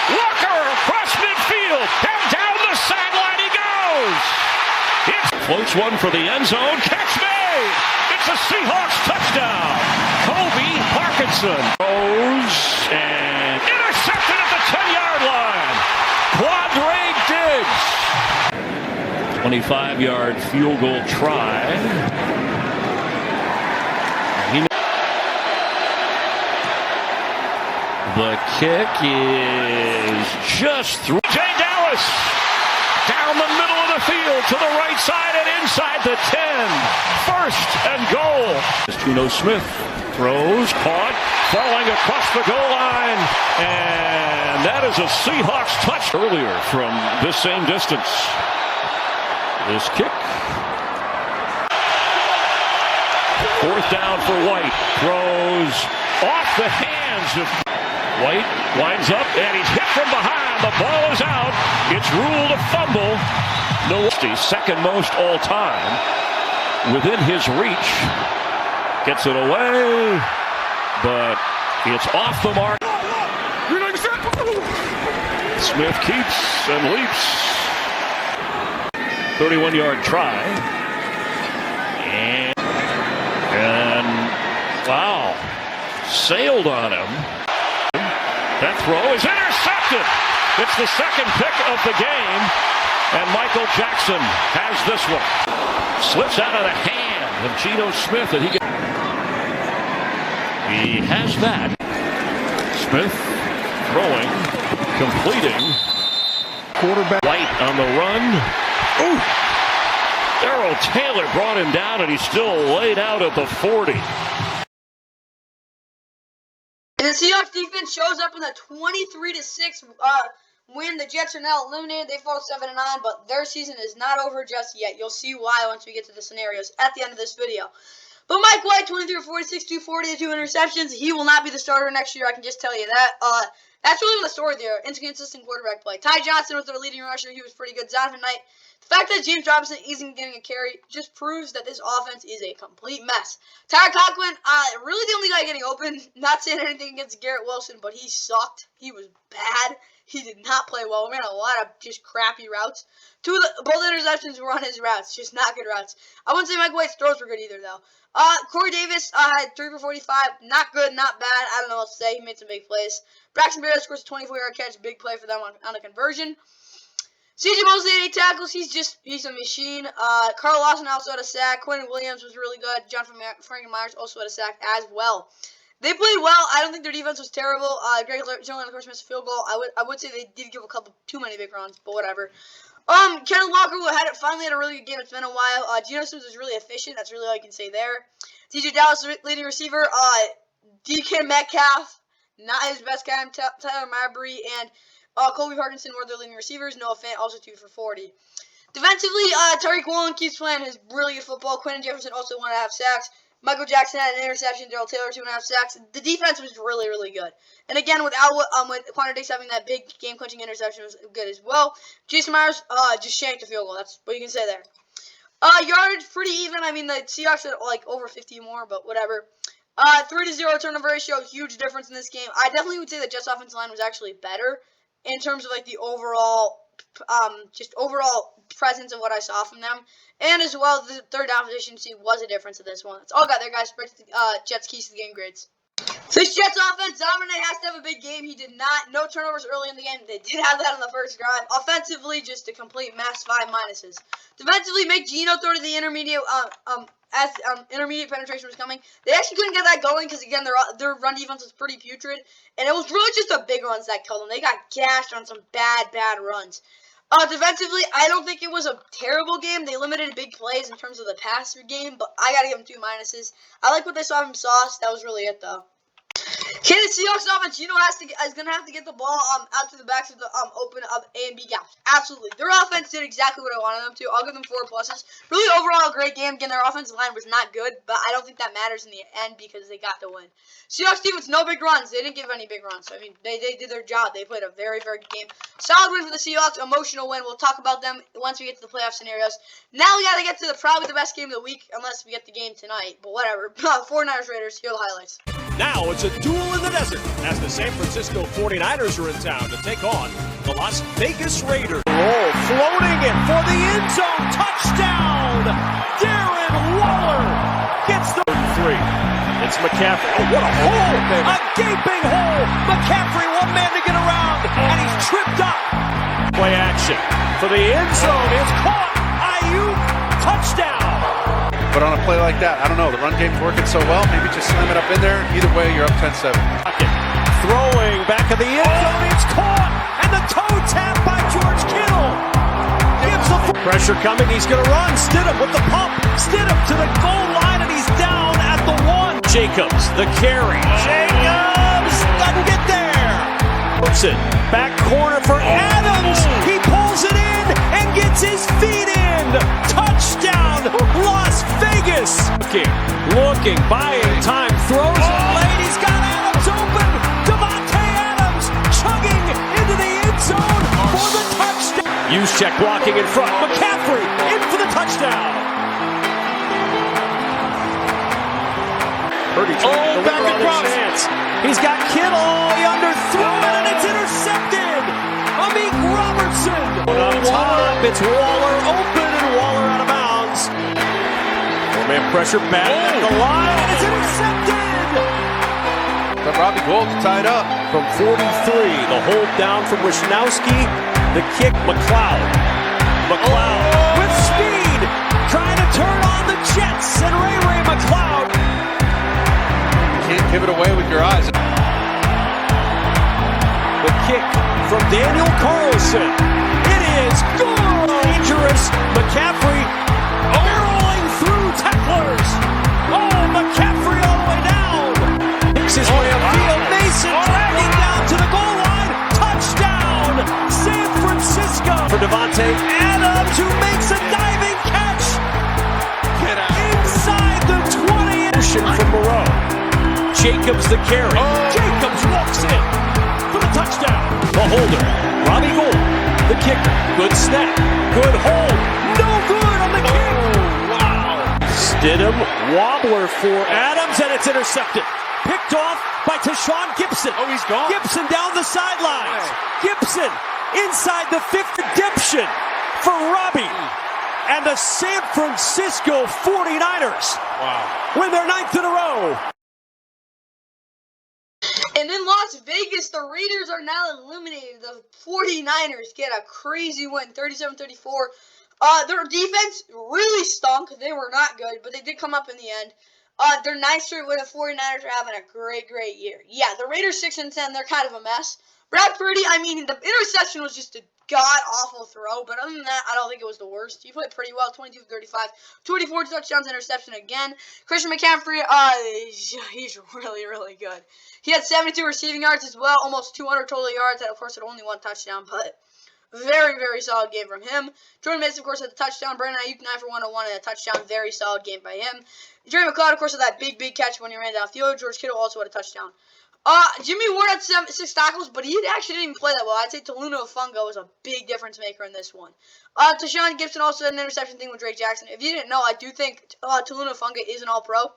L: Walker across midfield, and down the sideline he goes. It floats one for the end zone. Catch made. It's a Seahawks touchdown. Kobe Parkinson throws and intercepted at the 10-yard line. Quadre Diggs. 25-yard field goal try. The kick is just through. Jay Dallas down the middle of the field to the right side and inside the 10. First and goal. Geno Smith throws, caught, falling across the goal line. And that is a Seahawks touch earlier from this same distance. This kick. 4th down for White. Throws off the hands of White, winds up, and he's hit from behind. The ball is out. It's ruled a fumble. No, second most all time. Within his reach. Gets it away, but it's off the mark. Smith keeps and leaps. 31-yard try. And wow, sailed on him. That throw is intercepted. It's the second pick of the game, and Michael Jackson has this one. Slips out of the hand of Geno Smith, and he has that. Smith throwing, completing. Quarterback White on the run. Ooh! Darrell Taylor brought him down, and he's still laid out at the 40.
A: And the Seahawks defense shows up in a 23-6 win. The Jets are now eliminated. They fall 7-9, but their season is not over just yet. You'll see why once we get to the scenarios at the end of this video. But Mike White, 23 of 46, 240, 2 interceptions. He will not be the starter next year. I can just tell you that. That's really the story there. Inconsistent quarterback play. Ty Johnson was their leading rusher. He was pretty good. Donovan Knight. The fact that James Robinson isn't getting a carry just proves that this offense is a complete mess. Tyler Conklin, really the only guy getting open. Not saying anything against Garrett Wilson, but he sucked. He was bad. He did not play well. We ran a lot of just crappy routes. Both interceptions were on his routes. Just not good routes. I wouldn't say Mike White's throws were good either, though. Corey Davis had 3 for 45. Not good, not bad. I don't know what to say. He made some big plays. Braxton Berrios scores a 24-yard catch. Big play for them on a conversion. C.J. Mosley had 8 tackles. He's a machine. Carl Lawson also had a sack. Quentin Williams was really good. John Frankenmeyers also had a sack as well. They played well. I don't think their defense was terrible. Greg Jalen, of course, missed a field goal. I would say they did give a couple too many big runs, but whatever. Kenneth Walker finally had a really good game. It's been a while. Geno Smith was really efficient. That's really all you can say there. DJ Dallas, leading receiver. DK Metcalf, not his best game. Tyler Mabry and Kobe Parkinson were their leading receivers. Noah Fant also 2 for 40. Defensively, Tariq Woolen keeps playing his really good football. Quentin Jefferson also 1.5 sacks. Michael Jackson had an interception. Darrell Taylor 2.5 sacks. The defense was really, really good. And again, with Quandre Diggs having that big game-clinching interception was good as well. Jason Myers just shanked a field goal. That's what you can say there. Yardage pretty even. I mean, the Seahawks had like over 50 more, but whatever. 3-0 turnover ratio, huge difference in this game. I definitely would say the Jets' offensive line was actually better in terms of like the overall just overall presence of what I saw from them. And as well, the third down efficiency was a difference in this one. That's all I got there, guys. Jets keys to the game grades. This Jets offense, Dominic has to have a big game. He did not. No turnovers early in the game. They did have that on the first drive. Offensively, just a complete mess. 5 minuses. Defensively, make Geno throw to the intermediate. As intermediate penetration was coming, they actually couldn't get that going because again, their run defense was pretty putrid, and it was really just the big runs that killed them. They got gashed on some bad runs. Defensively, I don't think it was a terrible game. They limited big plays in terms of the passer game, but I gotta give them 2 minuses. I like what they saw from Sauce. That was really it, though. Okay, the Seahawks offense, Geno is gonna have to get the ball out to the backs of the open up A and B gaps. Absolutely, their offense did exactly what I wanted them to. I'll give them 4 pluses. Really, overall, a great game. Again, their offensive line was not good, but I don't think that matters in the end because they got the win. Seahawks defense, no big runs. They didn't give any big runs. So, I mean, they did their job. They played a very good game. Solid win for the Seahawks. Emotional win. We'll talk about them once we get to the playoff scenarios. Now we gotta get to probably the best game of the week, unless we get the game tonight. But whatever. 49ers Raiders. Here are the highlights.
G: Now it's a duel in the desert as the San Francisco 49ers are in town to take on the Las Vegas Raiders. Roll floating in for the end zone. Touchdown! Darren Waller gets the 3. It's McCaffrey. Oh, what a hole! A gaping hole! McCaffrey, 1 man to get around, and he's tripped up. Play action for the end zone. It's caught. Ayuk, touchdown!
E: But on a play like that, I don't know. The run game's working so well. Maybe just slam it up in there. Either way, you're up 10-7.
G: Throwing back of the end zone. It's caught. And the toe tap by George Kittle. Gives the pressure coming. He's going to run. Stidham with the pump. Stidham to the goal line, and he's down at the 1. Jacobs, the carry. Jacobs doesn't get there. Puts it. Back corner for Adams. He pulls it in and gets his feet in. Touchdown, Las Vegas. Looking, buying time, throws it late. He's got Adams open. Devontae Adams chugging into the end zone for the touchdown. Juszczyk blocking in front. McCaffrey in for the touchdown. Back across. He's got Kittle. He underthrew it, and it's intercepted. Amik Robertson. On top, it's Waller open, and Waller out of bounds. 4-man pressure back at the line, and it's intercepted.
E: But Robbie Gould tied up.
G: From 43, the hold down from Wisnowski. The kick, McLeod with speed, trying to turn on the Jets, and Ray McLeod.
E: You can't give it away with your eyes.
G: The kick from Daniel Carlson. It is good. Dangerous. McCaffrey barreling through tacklers. Oh, McCaffrey all the way down. Picks his way upfield. Mason dragging down to the goal line. Touchdown, San Francisco. For Devontae Adams, who makes a diving catch.
E: Get out.
G: Inside the 20. From Moreau. Jacobs the carry. Jacobs walks in for the touchdown. The holder, Robbie Gould, the kicker. Good snap, good hold, no good on the kick. Wow. Stidham, wobbler for Adams, and it's intercepted. Picked off by Tashawn Gibson.
E: Oh, he's gone.
G: Gibson down the sidelines. Gibson inside the 5th redemption for Robbie. And the San Francisco 49ers win their 9th in a row.
A: And in Las Vegas, the Raiders are now eliminated. The 49ers get a crazy win, 37-34. Their defense really stunk. They were not good, but they did come up in the end. Their 9th straight win. The 49ers are having a great year. Yeah, the Raiders 6-10. They're kind of a mess. Brad Purdy, I mean, the interception was just a god-awful throw, but other than that, I don't think it was the worst. He played pretty well, 22-35, 24 touchdowns, interception again. Christian McCaffrey, he's really good. He had 72 receiving yards as well, almost 200 total yards, and of course, had only 1 touchdown, but very solid game from him. Jordan Mason, of course, had the touchdown. Brandon Ayuk, 9 for 101, and a touchdown. Very solid game by him. Jerry McLeod, of course, had that big catch when he ran downfield. George Kittle also had a touchdown. Jimmy Ward had 6 tackles, but he actually didn't even play that well. I'd say Taluna Fungo was a big difference maker in this one. Tashawn Gibson also had an interception thing with Drake Jackson. If you didn't know, I do think Taluna Fungo is an all-pro.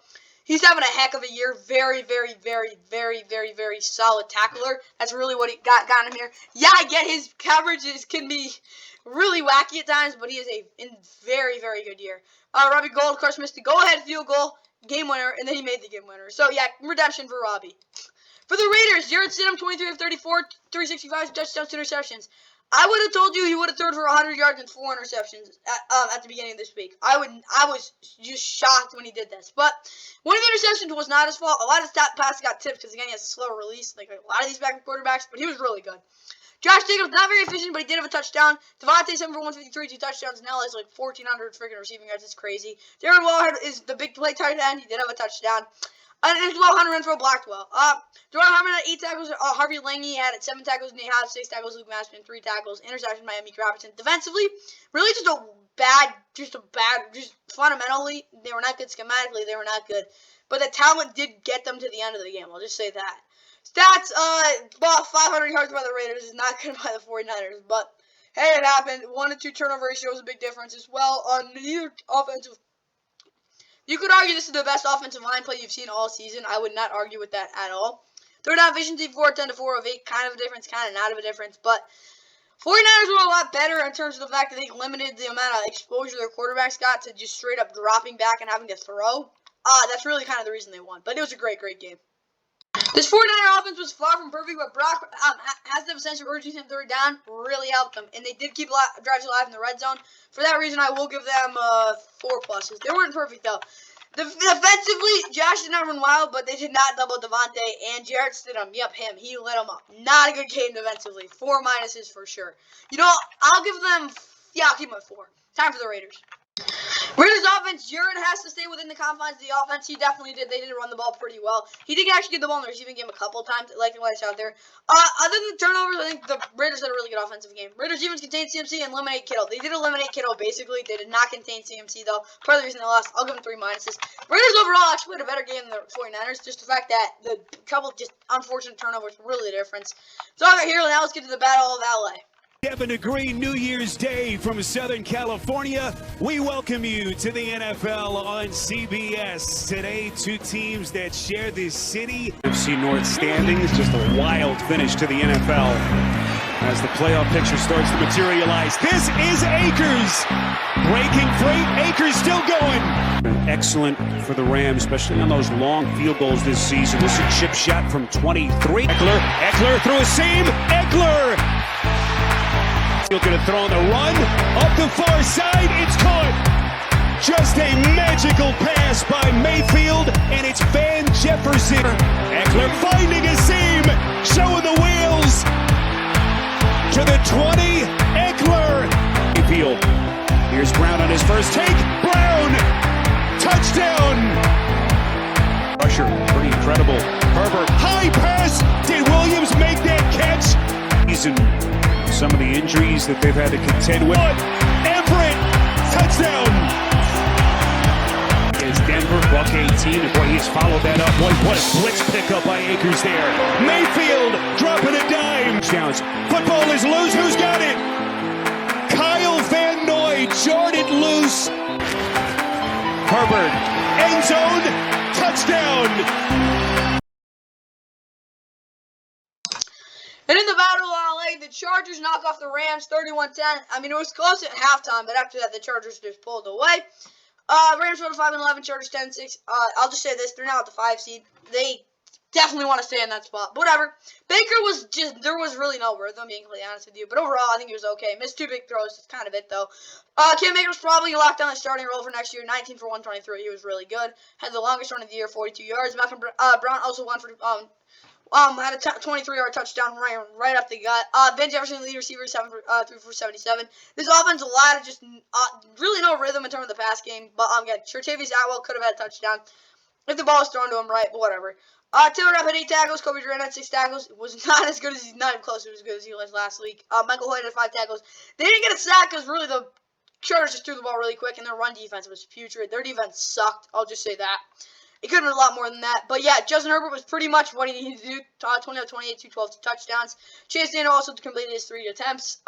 A: He's having a heck of a year. Very, very, very, very, very, very solid tackler. That's really what he got him here. Yeah, I get his coverages can be really wacky at times, but he is in very, very good year. Robbie Gould, of course, missed the go-ahead field goal, game winner, and then he made the game winner. So, yeah, redemption for Robbie. For the Raiders, Jarrett Stidham, 23 of 34, 365 touchdowns, 2 interceptions. I would have told you he would have thrown for 100 yards and 4 interceptions at the beginning of this week. I was just shocked when he did this. But one of the interceptions was not his fault. A lot of his passes got tipped because, again, he has a slower release, like a lot of these backup quarterbacks, but he was really good. Josh Jacobs, not very efficient, but he did have a touchdown. Devontae, 7 for 153, 2 touchdowns. Now has like 1,400 freaking receiving yards. It's crazy. Darren Waller is the big play tight end. He did have a touchdown. And as well, Hunter Renfrow blocked well. Duran Harmon had 8 tackles. Harvey Lange had 7 tackles. Nate Hobbs, 6 tackles. Luke Masterman, 3 tackles. Interception by Amik Robertson. Defensively, really just fundamentally, they were not good schematically. They were not good. But the talent did get them to the end of the game. I'll just say that. Stats, about 500 yards by the Raiders is not good by the 49ers. But, hey, it happened. 1 to 2 turnover ratio is a big difference as well on neither offensive. You could argue this is the best offensive line play you've seen all season. I would not argue with that at all. Third down efficiency, 10 to 4 of 8. Kind of a difference, kind of not of a difference. But 49ers were a lot better in terms of the fact that they limited the amount of exposure their quarterbacks got to just straight up dropping back and having to throw. That's really kind of the reason they won. But it was a great, great game. This 49er offense was far from perfect, but Brock has the sense of urgency on third down, really helped them. And they did keep drives alive in the red zone. For that reason, I will give them 4 pluses. They weren't perfect, though. Defensively, Josh did not run wild, but they did not double Devontae and Jarrett Stidham. Yep, him. He lit them up. Not a good game defensively. 4 minuses for sure. You know, I'll give them, I'll keep them at 4. Time for the Raiders. Raiders offense, Jared has to stay within the confines of the offense. He definitely did. They did run the ball pretty well. He did actually get the ball in the receiving game a couple of times, like the lights out there. Other than the turnovers, I think the Raiders had a really good offensive game. Raiders even contained CMC and eliminate Kittle. They did eliminate Kittle, basically. They did not contain CMC, though. Part of the reason they lost, I'll give them 3 minuses. Raiders overall actually played a better game than the 49ers. Just the fact that the couple just unfortunate turnovers were really the difference. So I got here, now let's get to the Battle of LA.
N: 7-degree New Year's Day from Southern California. We welcome you to the NFL on CBS. Today, 2 teams that share this city. FC North standings, just a wild finish to the NFL as the playoff picture starts to materialize. This is Akers breaking free. Akers still going. Excellent for the Rams, especially on those long field goals this season. This is a chip shot from 23. Eckler through a seam. Eckler. Looking to throw on the run, up the far side, it's caught. Just a magical pass by Mayfield, and it's Van Jefferson. Eckler finding a seam, showing the wheels. To the 20, Eckler. Mayfield, here's Brown on his first take. Brown, touchdown. Rusher, pretty incredible. Herbert, high pass. Did Williams make that catch? Some of the injuries that they've had to contend with. Everett, touchdown! Is Denver, buck 18, and boy, he's followed that up. Boy, what a blitz pickup by Akers there. Mayfield dropping a dime. Touchdowns. Football is loose. Who's got it? Kyle Van Noy jarred it loose. Herbert, end zone, touchdown!
A: And in the Battle of LA, the Chargers knock off the Rams 31-10. I mean, it was close at halftime, but after that, the Chargers just pulled away. Rams went to 5-11, Chargers 10-6. I'll just say this, they're now at the 5 seed. They definitely want to stay in that spot. But whatever. Baker was just, there was really no rhythm, being completely honest with you. But overall, I think he was okay. Missed 2 big throws. That's kind of it, though. Cam Akers probably locked down the starting role for next year. 19 for 123. He was really good. Had the longest run of the year, 42 yards. Malcolm Brown also won for... had a 23-yard touchdown right up the gut. Ben Jefferson, lead receiver, 3 for 77. This offense, a lot of just really no rhythm in terms of the pass game. But again, Tre'Davious Atwell could have had a touchdown if the ball was thrown to him right, but whatever. Taylor Rapp had 8 tackles. Kobe Durant had 6 tackles. It was not as good as he's not even close to as good as he was last week. Michael Hoyt had 5 tackles. They didn't get a sack because really the Chargers just threw the ball really quick, and their run defense was putrid. Their defense sucked. I'll just say that. It could have been a lot more than that. But yeah, Justin Herbert was pretty much what he needed to do. 20 of 28, 212, 2 touchdowns. Chase Daniel also completed his 3 attempts.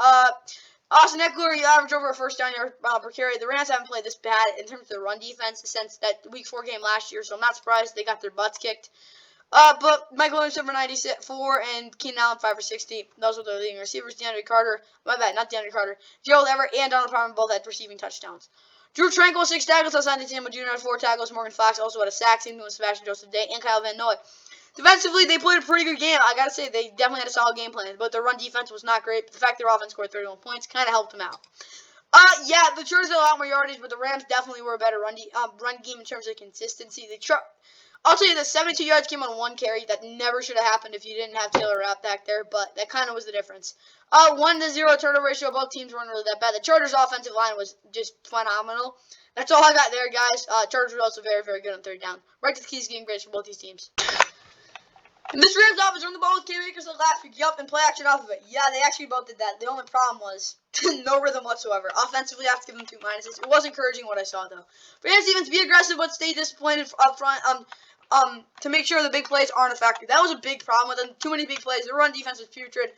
A: Austin Eckler, you average over a first down yard per carry. The Rams haven't played this bad in terms of their run defense since that Week 4 game last year, so I'm not surprised they got their butts kicked. But Michael Williams, 7 for 94, and Keenan Allen, 5 for 60. Those were their leading receivers. DeAndre Carter, not DeAndre Carter. Gerald Everett and Donald Parham both had receiving touchdowns. Drew Tranquil, 6 tackles. Hassan Jr. had 4 tackles. Morgan Fox also had a sack. Same with Sebastian Joseph Day and Kyle Van Noy. Defensively, they played a pretty good game. I gotta say, they definitely had a solid game plan, but their run defense was not great. But the fact their offense scored 31 points kind of helped them out. Yeah, the Chargers had a lot more yardage, but the Rams definitely were a better run game in terms of consistency. I'll tell you the 72 yards came on 1 carry. That never should have happened if you didn't have Taylor Rapp back there, but that kind of was the difference. 1-0 turnover ratio. Both teams weren't really that bad. The Chargers' offensive line was just phenomenal. That's all I got there, guys. Chargers were also very, very good on 3rd down. Right to the keys game grades for both these teams. And this Rams offense run the ball with Cam Akers last week. Yup, and play action off of it. Yeah, they actually both did that. The only problem was no rhythm whatsoever. Offensively, I have to give them 2 minuses. It was encouraging what I saw, though. Rams defense, be aggressive, but stay disappointed up front. To make sure the big plays aren't a factor. That was a big problem with them. Too many big plays. The run defense was putrid.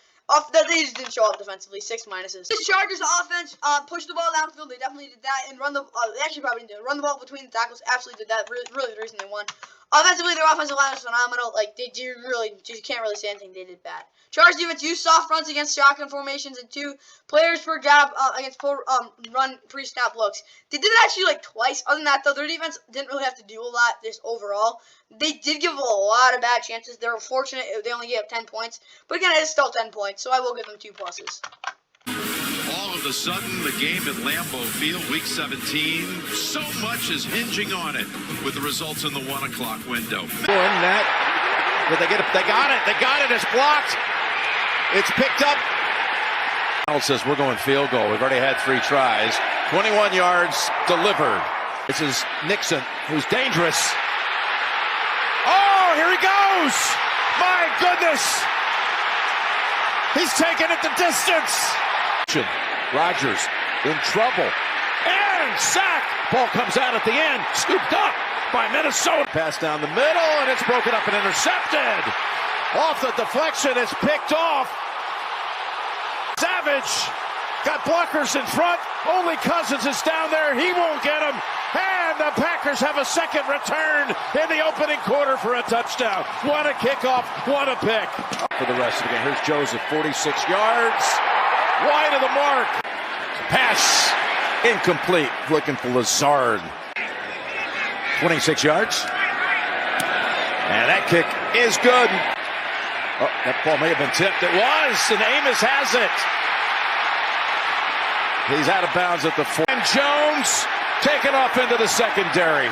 A: They just didn't show up defensively. 6 minuses. This Chargers offense pushed the ball downfield. They definitely did that, and they actually probably did run the ball between the tackles. Absolutely did that. Really the reason they won. Offensively, their offensive line was phenomenal. Like you can't really say anything they did bad. Chargers defense used soft runs against shotgun formations and 2 players per gap against run pre-snap looks. They did it actually like twice. Other than that, though, their defense didn't really have to do a lot. This overall, they did give a lot of bad chances. They were fortunate they only gave up 10 points, but again, it's still 10 points, so I will give them 2 pluses.
E: All of a sudden, the game at Lambeau Field, Week 17, so much is hinging on it with the results in the 1 o'clock window.
L: They got it. They got it. It's blocked. It's picked up. Donald says we're going field goal. We've already had 3 tries. 21 yards delivered. This is Nixon, who's dangerous. Oh, here he goes. My goodness. He's taking it the distance. Rodgers in trouble. And sack. Ball comes out at the end. Scooped up by Minnesota. Pass down the middle, and it's broken up and intercepted. Off the deflection, it's picked off. Savage got blockers in front. Only Cousins is down there. He won't get him. And the Packers have a second return in the opening quarter for a touchdown. What a kickoff. What a pick. For the rest of the game, here's Joseph, 46 yards. Wide of the mark. Pass. Incomplete. Looking for Lazard. 26 yards. And that kick is good. Oh, that ball may have been tipped. It was, and Amos has it. He's out of bounds at the 4. And Jones taken off into the secondary.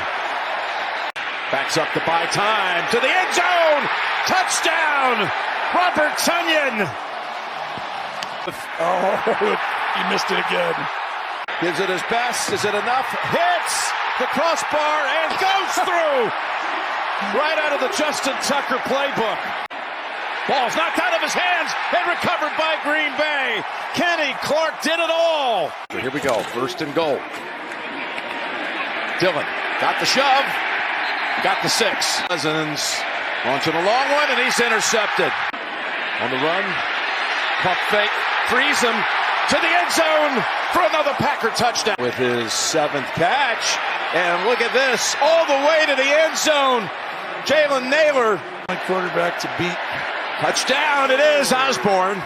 L: Backs up to buy time to the end zone. Touchdown, Robert Tonyan. Oh, he missed it again. Gives it his best. Is it enough? Hits the crossbar and goes through. Right out of the Justin Tucker playbook. Ball's knocked out of his hands and recovered by Green Bay. Kenny Clark did it all. Here we go, 1st and goal. Dillon got the shove, got the 6. Cousins launching a long one, and he's intercepted. On the run, pump fake, frees him to the end zone for another Packer touchdown. With his 7th catch, and look at this, all the way to the end zone. Jalen Naylor,
J: quarterback to beat.
L: Touchdown, it is Osborne.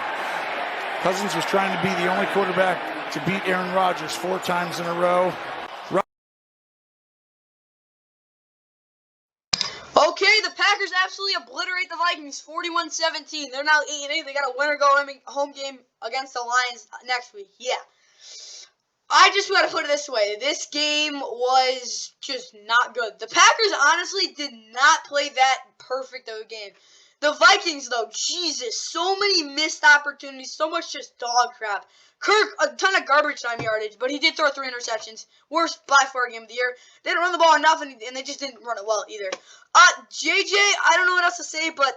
J: Cousins was trying to be the only quarterback to beat Aaron Rodgers 4 times in a row.
A: Okay, the Packers absolutely obliterate the Vikings 41-17. They're now 8-8. They got a winner go home game against the Lions next week. Yeah. I just got to put it this way. This game was just not good. The Packers honestly did not play that perfect of a game. The Vikings, though, Jesus, so many missed opportunities, so much just dog crap. Kirk, a ton of garbage time yardage, but he did throw 3 interceptions. Worst by far game of the year. They didn't run the ball enough, and they just didn't run it well either. JJ, I don't know what else to say, but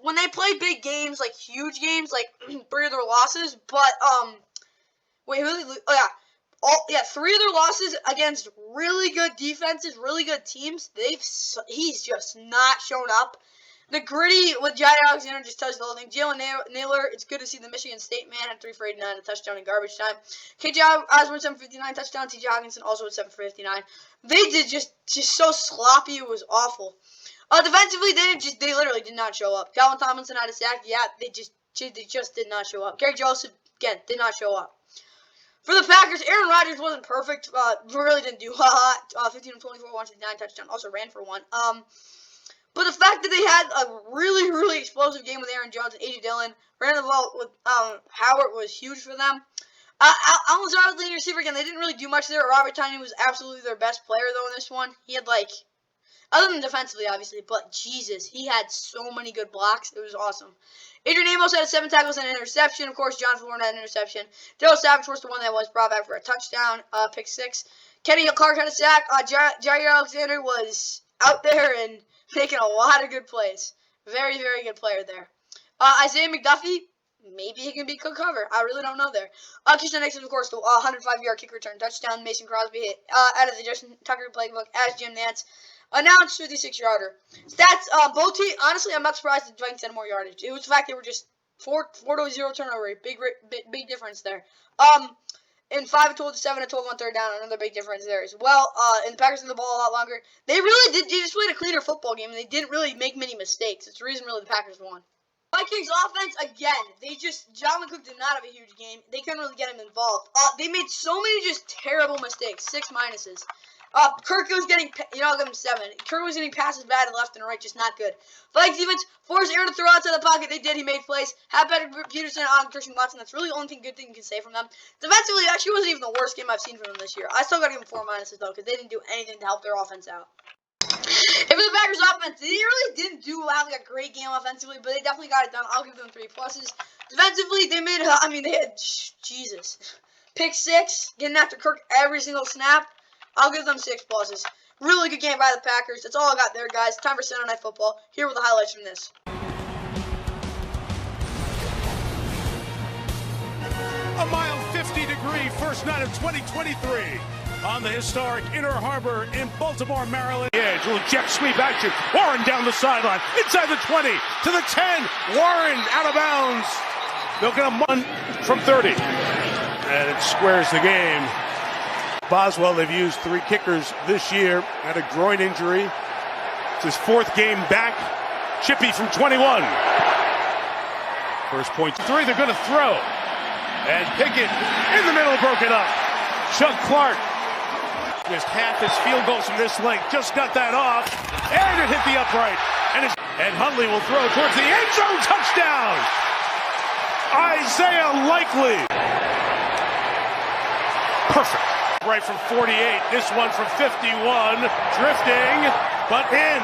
A: when they play big games, like huge games, like 3 of their losses, but, wait, oh yeah, 3 of their losses against really good defenses, really good teams, he's just not shown up. The gritty with Jair Alexander just touched the whole thing. Jalen Naylor, it's good to see the Michigan State man at 3 for 89, a touchdown in garbage time. KJ Osborne, 759 touchdown. TJ Hawkinson also at 7 for 59. They did just so sloppy. It was awful. Defensively, they literally did not show up. Calvin Tomlinson had a sack. Yeah, they just did not show up. Gary Joseph, again, did not show up. For the Packers, Aaron Rodgers wasn't perfect. Really didn't do a lot. 15 of 24, 159 touchdown. Also ran for one. But the fact that they had a really, really explosive game with Aaron Jones and A.J. Dillon, ran the ball with Howard was huge for them. Allen Lazard, leading receiver, again, they didn't really do much there. Robert Tonyan was absolutely their best player, though, in this one. He had, other than defensively, obviously, but Jesus, he had so many good blocks. It was awesome. Adrian Amos had 7 tackles and an interception. Of course, Jonathan Warren had an interception. Darryl Savage was the one that was brought back for a touchdown, pick 6. Kenny Clark had a sack. Jair Alexander was out there and making a lot of good plays. Very, very good player there. Isaiah McDuffie, maybe he can be good cover. I really don't know there. Keyshawn Nixon, of course, the 105-yard kick return touchdown. Mason Crosby hit out of the Justin Tucker playbook as Jim Nantz announced 56-yarder. Stats, both teams, honestly, I'm not surprised the Vikings had more yardage. It was the fact they were just 4-0 turnover rate. Big difference there. And 5 of 12 to 7 of 12 on third down, another big difference there as well. And the Packers had the ball a lot longer. They really did. They just played a cleaner football game, and they didn't really make many mistakes. It's the reason really the Packers won. Vikings offense, again, John McCook did not have a huge game. They couldn't really get him involved. They made so many just terrible mistakes, 6 minuses. Kirk was getting, I'll give him 7. Kirk was getting passes bad and left and right, just not good. Vikings defense forced Aaron to throw outside the pocket. They did. He made plays. Had Patrick Peterson on Christian Watson. That's really the only good thing you can say from them. Defensively, it actually wasn't even the worst game I've seen from them this year. I still got to give them 4 minuses, though, because they didn't do anything to help their offense out. And for the Packers offense, they really didn't do a great game offensively, but they definitely got it done. I'll give them 3 pluses. Defensively, they made, they had, Jesus. Pick 6, getting after Kirk every single snap. I'll give them 6 pluses. Really good game by the Packers. That's all I got there, guys. Time for Sunday Night Football. Here were the highlights from this.
E: A mild 50-degree first night of 2023 on the historic Inner Harbor in Baltimore, Maryland.
L: Yeah, little jet sweep action. Warren down the sideline, inside the 20, to the 10. Warren out of bounds. They'll get a 1 from 30. And it squares the game. Boswell, they've used 3 kickers this year. Had a groin injury. It's his 4th game back. Chippy from 21. First point 3, they're going to throw. And Pickett in the middle, broken up. Chuck Clark. Just half his field goals from this length. Just got that off. And it hit the upright. And Huntley will throw towards the end zone. Touchdown. Isaiah Likely. Perfect. Right from 48. This one from 51. Drifting, but in.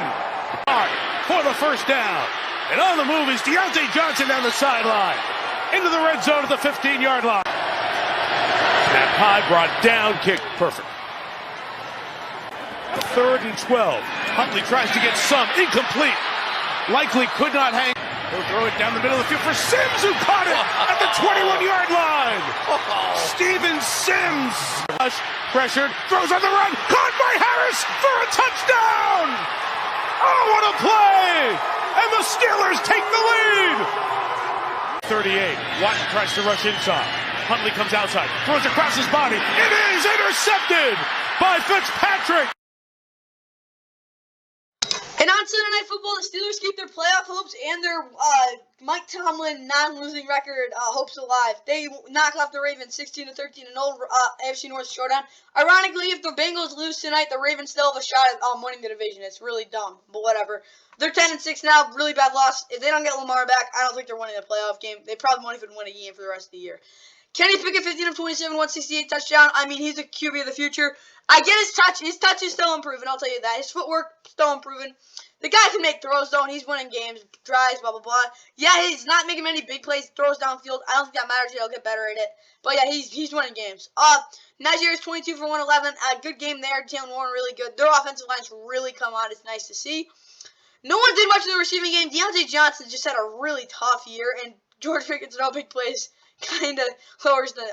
L: For the first down. And on the move is Deontay Johnson down the sideline. Into the red zone at the 15-yard line. That high brought down, kick perfect. 3rd and 12. Huntley tries to get some. Incomplete. Likely could not hang. He'll throw it down the middle of the field for Sims, who caught it at the 21-yard line. Steven Sims. Pressured. Throws on the run. Caught by Harris for a touchdown. Oh, what a play. And the Steelers take the lead. 38. Watson tries to rush inside. Huntley comes outside. Throws across his body. It is intercepted by Fitzpatrick.
A: And on Sunday Night Football, the Steelers keep their playoff hopes and their Mike Tomlin non-losing record hopes alive. They knock off the Ravens 16-13 in an old AFC North showdown. Ironically, if the Bengals lose tonight, the Ravens still have a shot at winning the division. It's really dumb, but whatever. They're 10-6 now. Really bad loss. If they don't get Lamar back, I don't think they're winning a playoff game. They probably won't even win a game for the rest of the year. Kenny Pickett, 15 of 27, 168 touchdown. He's a QB of the future. I get his touch. His touch is still improving, I'll tell you that. His footwork, still improving. The guy can make throws, though, and he's winning games, drives, blah, blah, blah. Yeah, he's not making many big plays, throws downfield. I don't think that matters. He'll get better at it. But, yeah, he's winning games. Najee is 22 for 111. Good game there. Jalen Warren, really good. Their offensive line's really come on. It's nice to see. No one did much in the receiving game. Deontay Johnson just had a really tough year, and George Pickett's no big plays kind of lowers the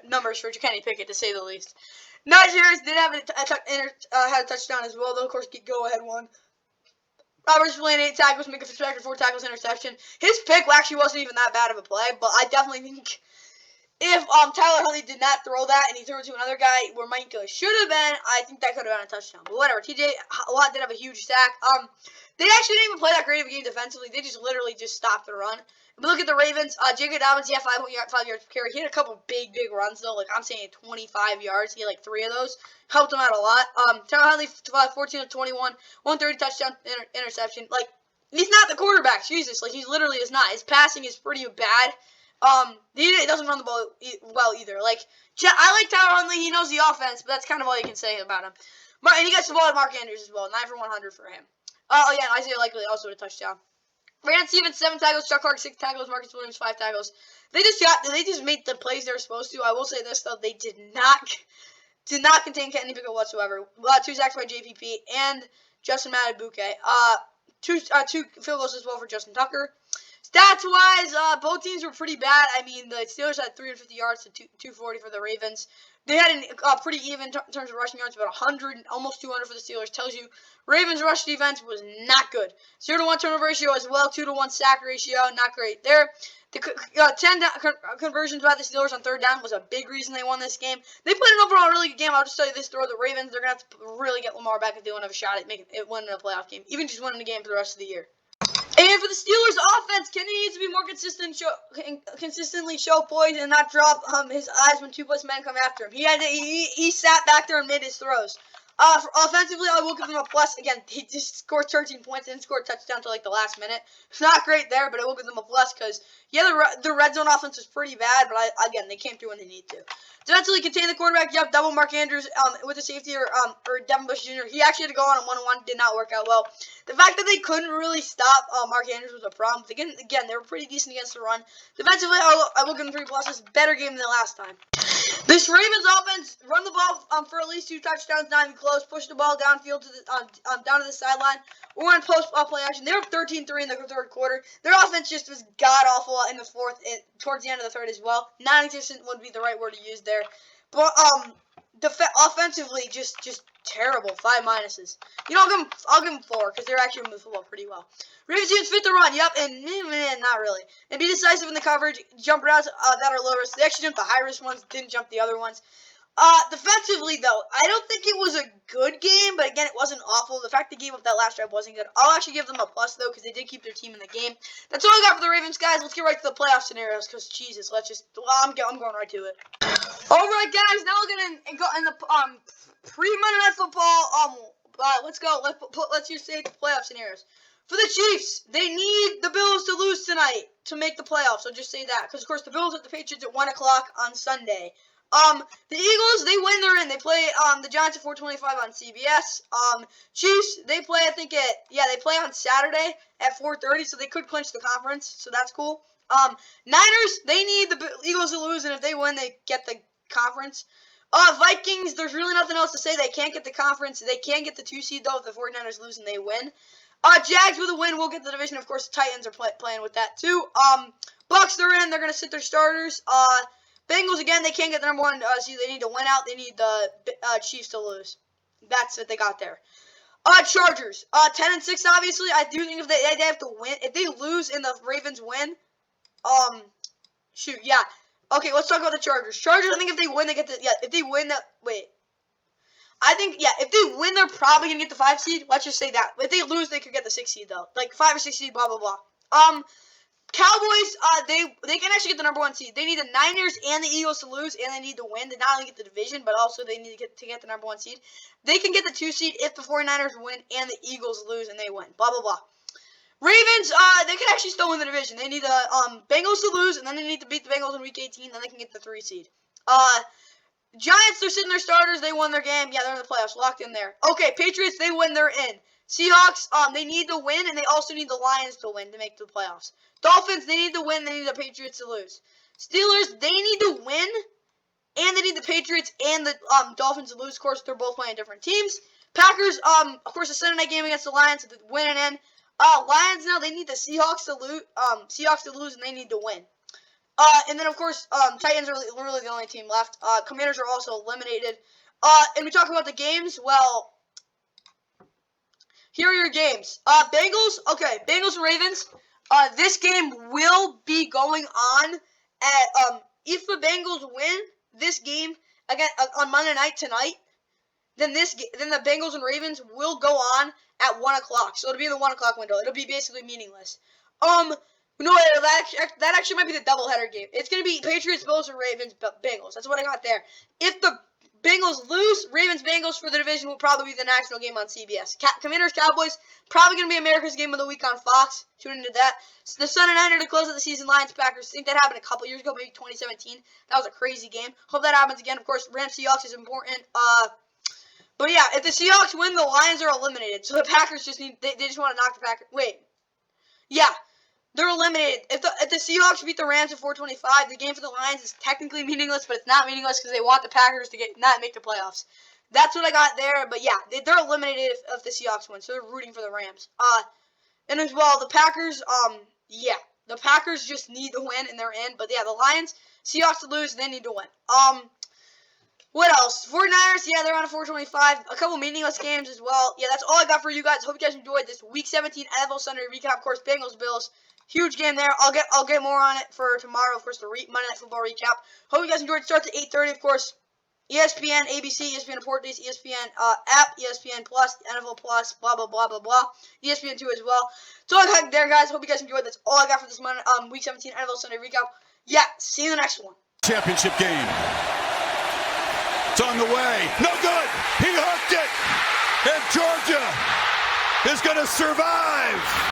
A: numbers for Kenny Pickett, to say the least. Najee Harris did have had a touchdown as well, though, of course, go-ahead one. Roberts playing 8 tackles, Minka Fitzpatrick 4 tackles, interception. His pick actually wasn't even that bad of a play, but I definitely think if Tyler Huntley did not throw that and he threw it to another guy where Minka should have been, I think that could have been a touchdown. But whatever. TJ Watt did have a huge sack. They actually didn't even play that great of a game defensively. They just literally just stopped the run. But look at the Ravens. Jacob Dobbins, 5 yards per carry. He had a couple big runs, though. Like, I'm saying 25 yards. He had, 3 of those. Helped him out a lot. Tyler Huntley, 14 of 21. 130 touchdown interception. Like, he's not the quarterback. Jesus. Like, he literally is not. His passing is pretty bad. He doesn't run the ball well either. Like, I like Tyler Huntley. He knows the offense, but that's kind of all you can say about him. And he got the ball to Mark Andrews as well. 9 for 100 for him. And Isaiah Likely also a touchdown. Brandon Stevens, 7 tackles. Chuck Clark, 6 tackles. Marcus Williams, 5 tackles. They just made the plays they were supposed to. I will say this, though. They did not contain Kenny Pickett whatsoever. 2 sacks by JPP and Justin Matabuke. 2 field goals as well for Justin Tucker. Stats-wise, both teams were pretty bad. I mean, the Steelers had 350 yards to 240 for the Ravens. They had pretty even in terms of rushing yards, about 100, almost 200 for the Steelers. Tells you Ravens' rush defense was not good. 0-to-1 turnover ratio as well, 2-to-1 sack ratio, not great there. The 10 conversions by the Steelers on 3rd down was a big reason they won this game. They played an overall really good game. I'll just tell you this, throw the Ravens, they're going to have to really get Lamar back if they want to have a shot at winning a playoff game, even just winning the game for the rest of the year. And for the Steelers offense, Kenny needs to be more consistently show poise and not drop his eyes when 2+ men come after him. He sat back there and made his throws. Offensively, I will give him a plus. Again, he just scored 13 points and scored a touchdown to the last minute. It's not great there, but I will give them a plus because, the red zone offense was pretty bad, but again, they came through when they need to. Defensively, contain the quarterback. Yep, double Mark Andrews with the safety or Devin Bush Jr. He actually had to go on a 1-on-1. Did not work out well. The fact that they couldn't really stop Mark Andrews was a problem. But again, they were pretty decent against the run. Defensively, I will give them 3 pluses. Better game than last time. This Ravens offense run the ball for at least 2 touchdowns, not even close. Push the ball downfield to the down to the sideline. Or in post play action. They were 13-3 in the 3rd quarter. Their offense just was god awful in the 4th, and towards the end of the 3rd as well. Non-existent would be the right word to use there. But offensively, just terrible. 5 minuses. I'll give them 4 because they're actually moving the football pretty well. Ravens teams fit the run. Yep, and not really. And be decisive in the coverage. Jump routes that are low risk. They actually jumped the high risk ones. Didn't jump the other ones. Defensively, though, I don't think it was a good game, but again, it wasn't awful. The fact they gave up that last drive wasn't good. I'll actually give them a plus, though, because they did keep their team in the game. That's all I got for the Ravens, guys. Let's get right to the playoff scenarios, because, Jesus, I'm going right to it. All right, guys, now we're going to go in the pre-Monday Night Football. Let's go. Let's just say the playoff scenarios. For the Chiefs, they need the Bills to lose tonight to make the playoffs. So just say that, because, of course, the Bills at the Patriots at 1 o'clock on Sunday. The Eagles, they win, they're in. They play the Giants at 4:25 on CBS. Chiefs, they play, I think they play on Saturday at 4:30, so they could clinch the conference, so that's cool. Niners, they need the Eagles to lose, and if they win, they get the conference. Vikings, there's really nothing else to say. They can't get the conference. They can get the 2 seed, though, if the 49ers lose and they win. Jags with a win will get the division. Of course, the Titans are playing with that, too. Bucs, they're in. They're going to sit their starters. Bengals, again, they can't get the number 1 seed. They need to win out. They need the Chiefs to lose. That's what they got there. Chargers, 10-6, obviously. I do think if they have to win. If they lose and the Ravens win, Okay, let's talk about the Chargers. Chargers, I think if they win, they get the, if they win, if they win, they're probably going to get the 5 seed. Let's just say that. If they lose, they could get the 6 seed, though. 5 or 6 seed, blah, blah, blah. Cowboys, they can actually get the number 1 seed. They need the Niners and the Eagles to lose, and they need to win. They not only get the division, but also they need to get the number 1 seed. They can get the 2 seed if the 49ers win and the Eagles lose and they win. Blah, blah, blah. Ravens, they can actually still win the division. They need the Bengals to lose, and then they need to beat the Bengals in Week 18, then they can get the 3 seed. Giants, they're sitting their starters. They won their game. Yeah, they're in the playoffs. Locked in there. Okay, Patriots, they win. They're in. Seahawks, they need to win, and they also need the Lions to win to make the playoffs. Dolphins, they need to win. They need the Patriots to lose. Steelers, they need to win, and they need the Patriots and the Dolphins to lose. Of course, they're both playing different teams. Packers, of course, a Sunday night game against the Lions to win and in. Lions now, they need the Seahawks to lose, and they need to win. And then, of course, Titans are really the only team left. Commanders are also eliminated. And we talk about the games. Well, here are your games. Bengals and Ravens. This game will be going on at if the Bengals win this game again on Monday night tonight, then the Bengals and Ravens will go on at 1 o'clock. So it'll be in the 1 o'clock window. It'll be basically meaningless. No, that actually might be the doubleheader game. It's gonna be Patriots, Bills, and Ravens, Bengals. That's what I got there. If the Bengals lose, Ravens, Bengals for the division will probably be the national game on CBS. Commanders, Cowboys, probably going to be America's game of the week on Fox. Tune into that. The Sunday nighter to close out the season, Lions, Packers. I think that happened a couple years ago, maybe 2017. That was a crazy game. Hope that happens again. Of course, Rams, Seahawks is important. But yeah, if the Seahawks win, the Lions are eliminated. So the Packers just need, they just want to knock the Packers. Wait. Yeah. They're eliminated. If the Seahawks beat the Rams at 425, the game for the Lions is technically meaningless, but it's not meaningless because they want the Packers to not make the playoffs. That's what I got there. But yeah, they're eliminated if the Seahawks win, so they're rooting for the Rams. And as well, the Packers, the Packers just need to win and they're in. But yeah, the Lions, Seahawks to lose, they need to win. What else? 49ers, yeah, they're on a 425. A couple meaningless games as well. Yeah, that's all I got for you guys. Hope you guys enjoyed this Week 17 NFL Sunday recap. Of course, Bengals, Bills. Huge game there. I'll get more on it for tomorrow. Of course, the Monday Night Football recap. Hope you guys enjoyed. It starts at 8:30. Of course, ESPN, ABC, ESPN Report Days, ESPN app, ESPN Plus, NFL Plus, blah blah blah blah blah. ESPN 2 as well. So all I got there, guys. Hope you guys enjoyed. That's all I got for this Monday, Week 17 NFL Sunday recap. Yeah, see you in the next one.
C: Championship game. It's on the way. No good. He hooked it. And Georgia is going to survive.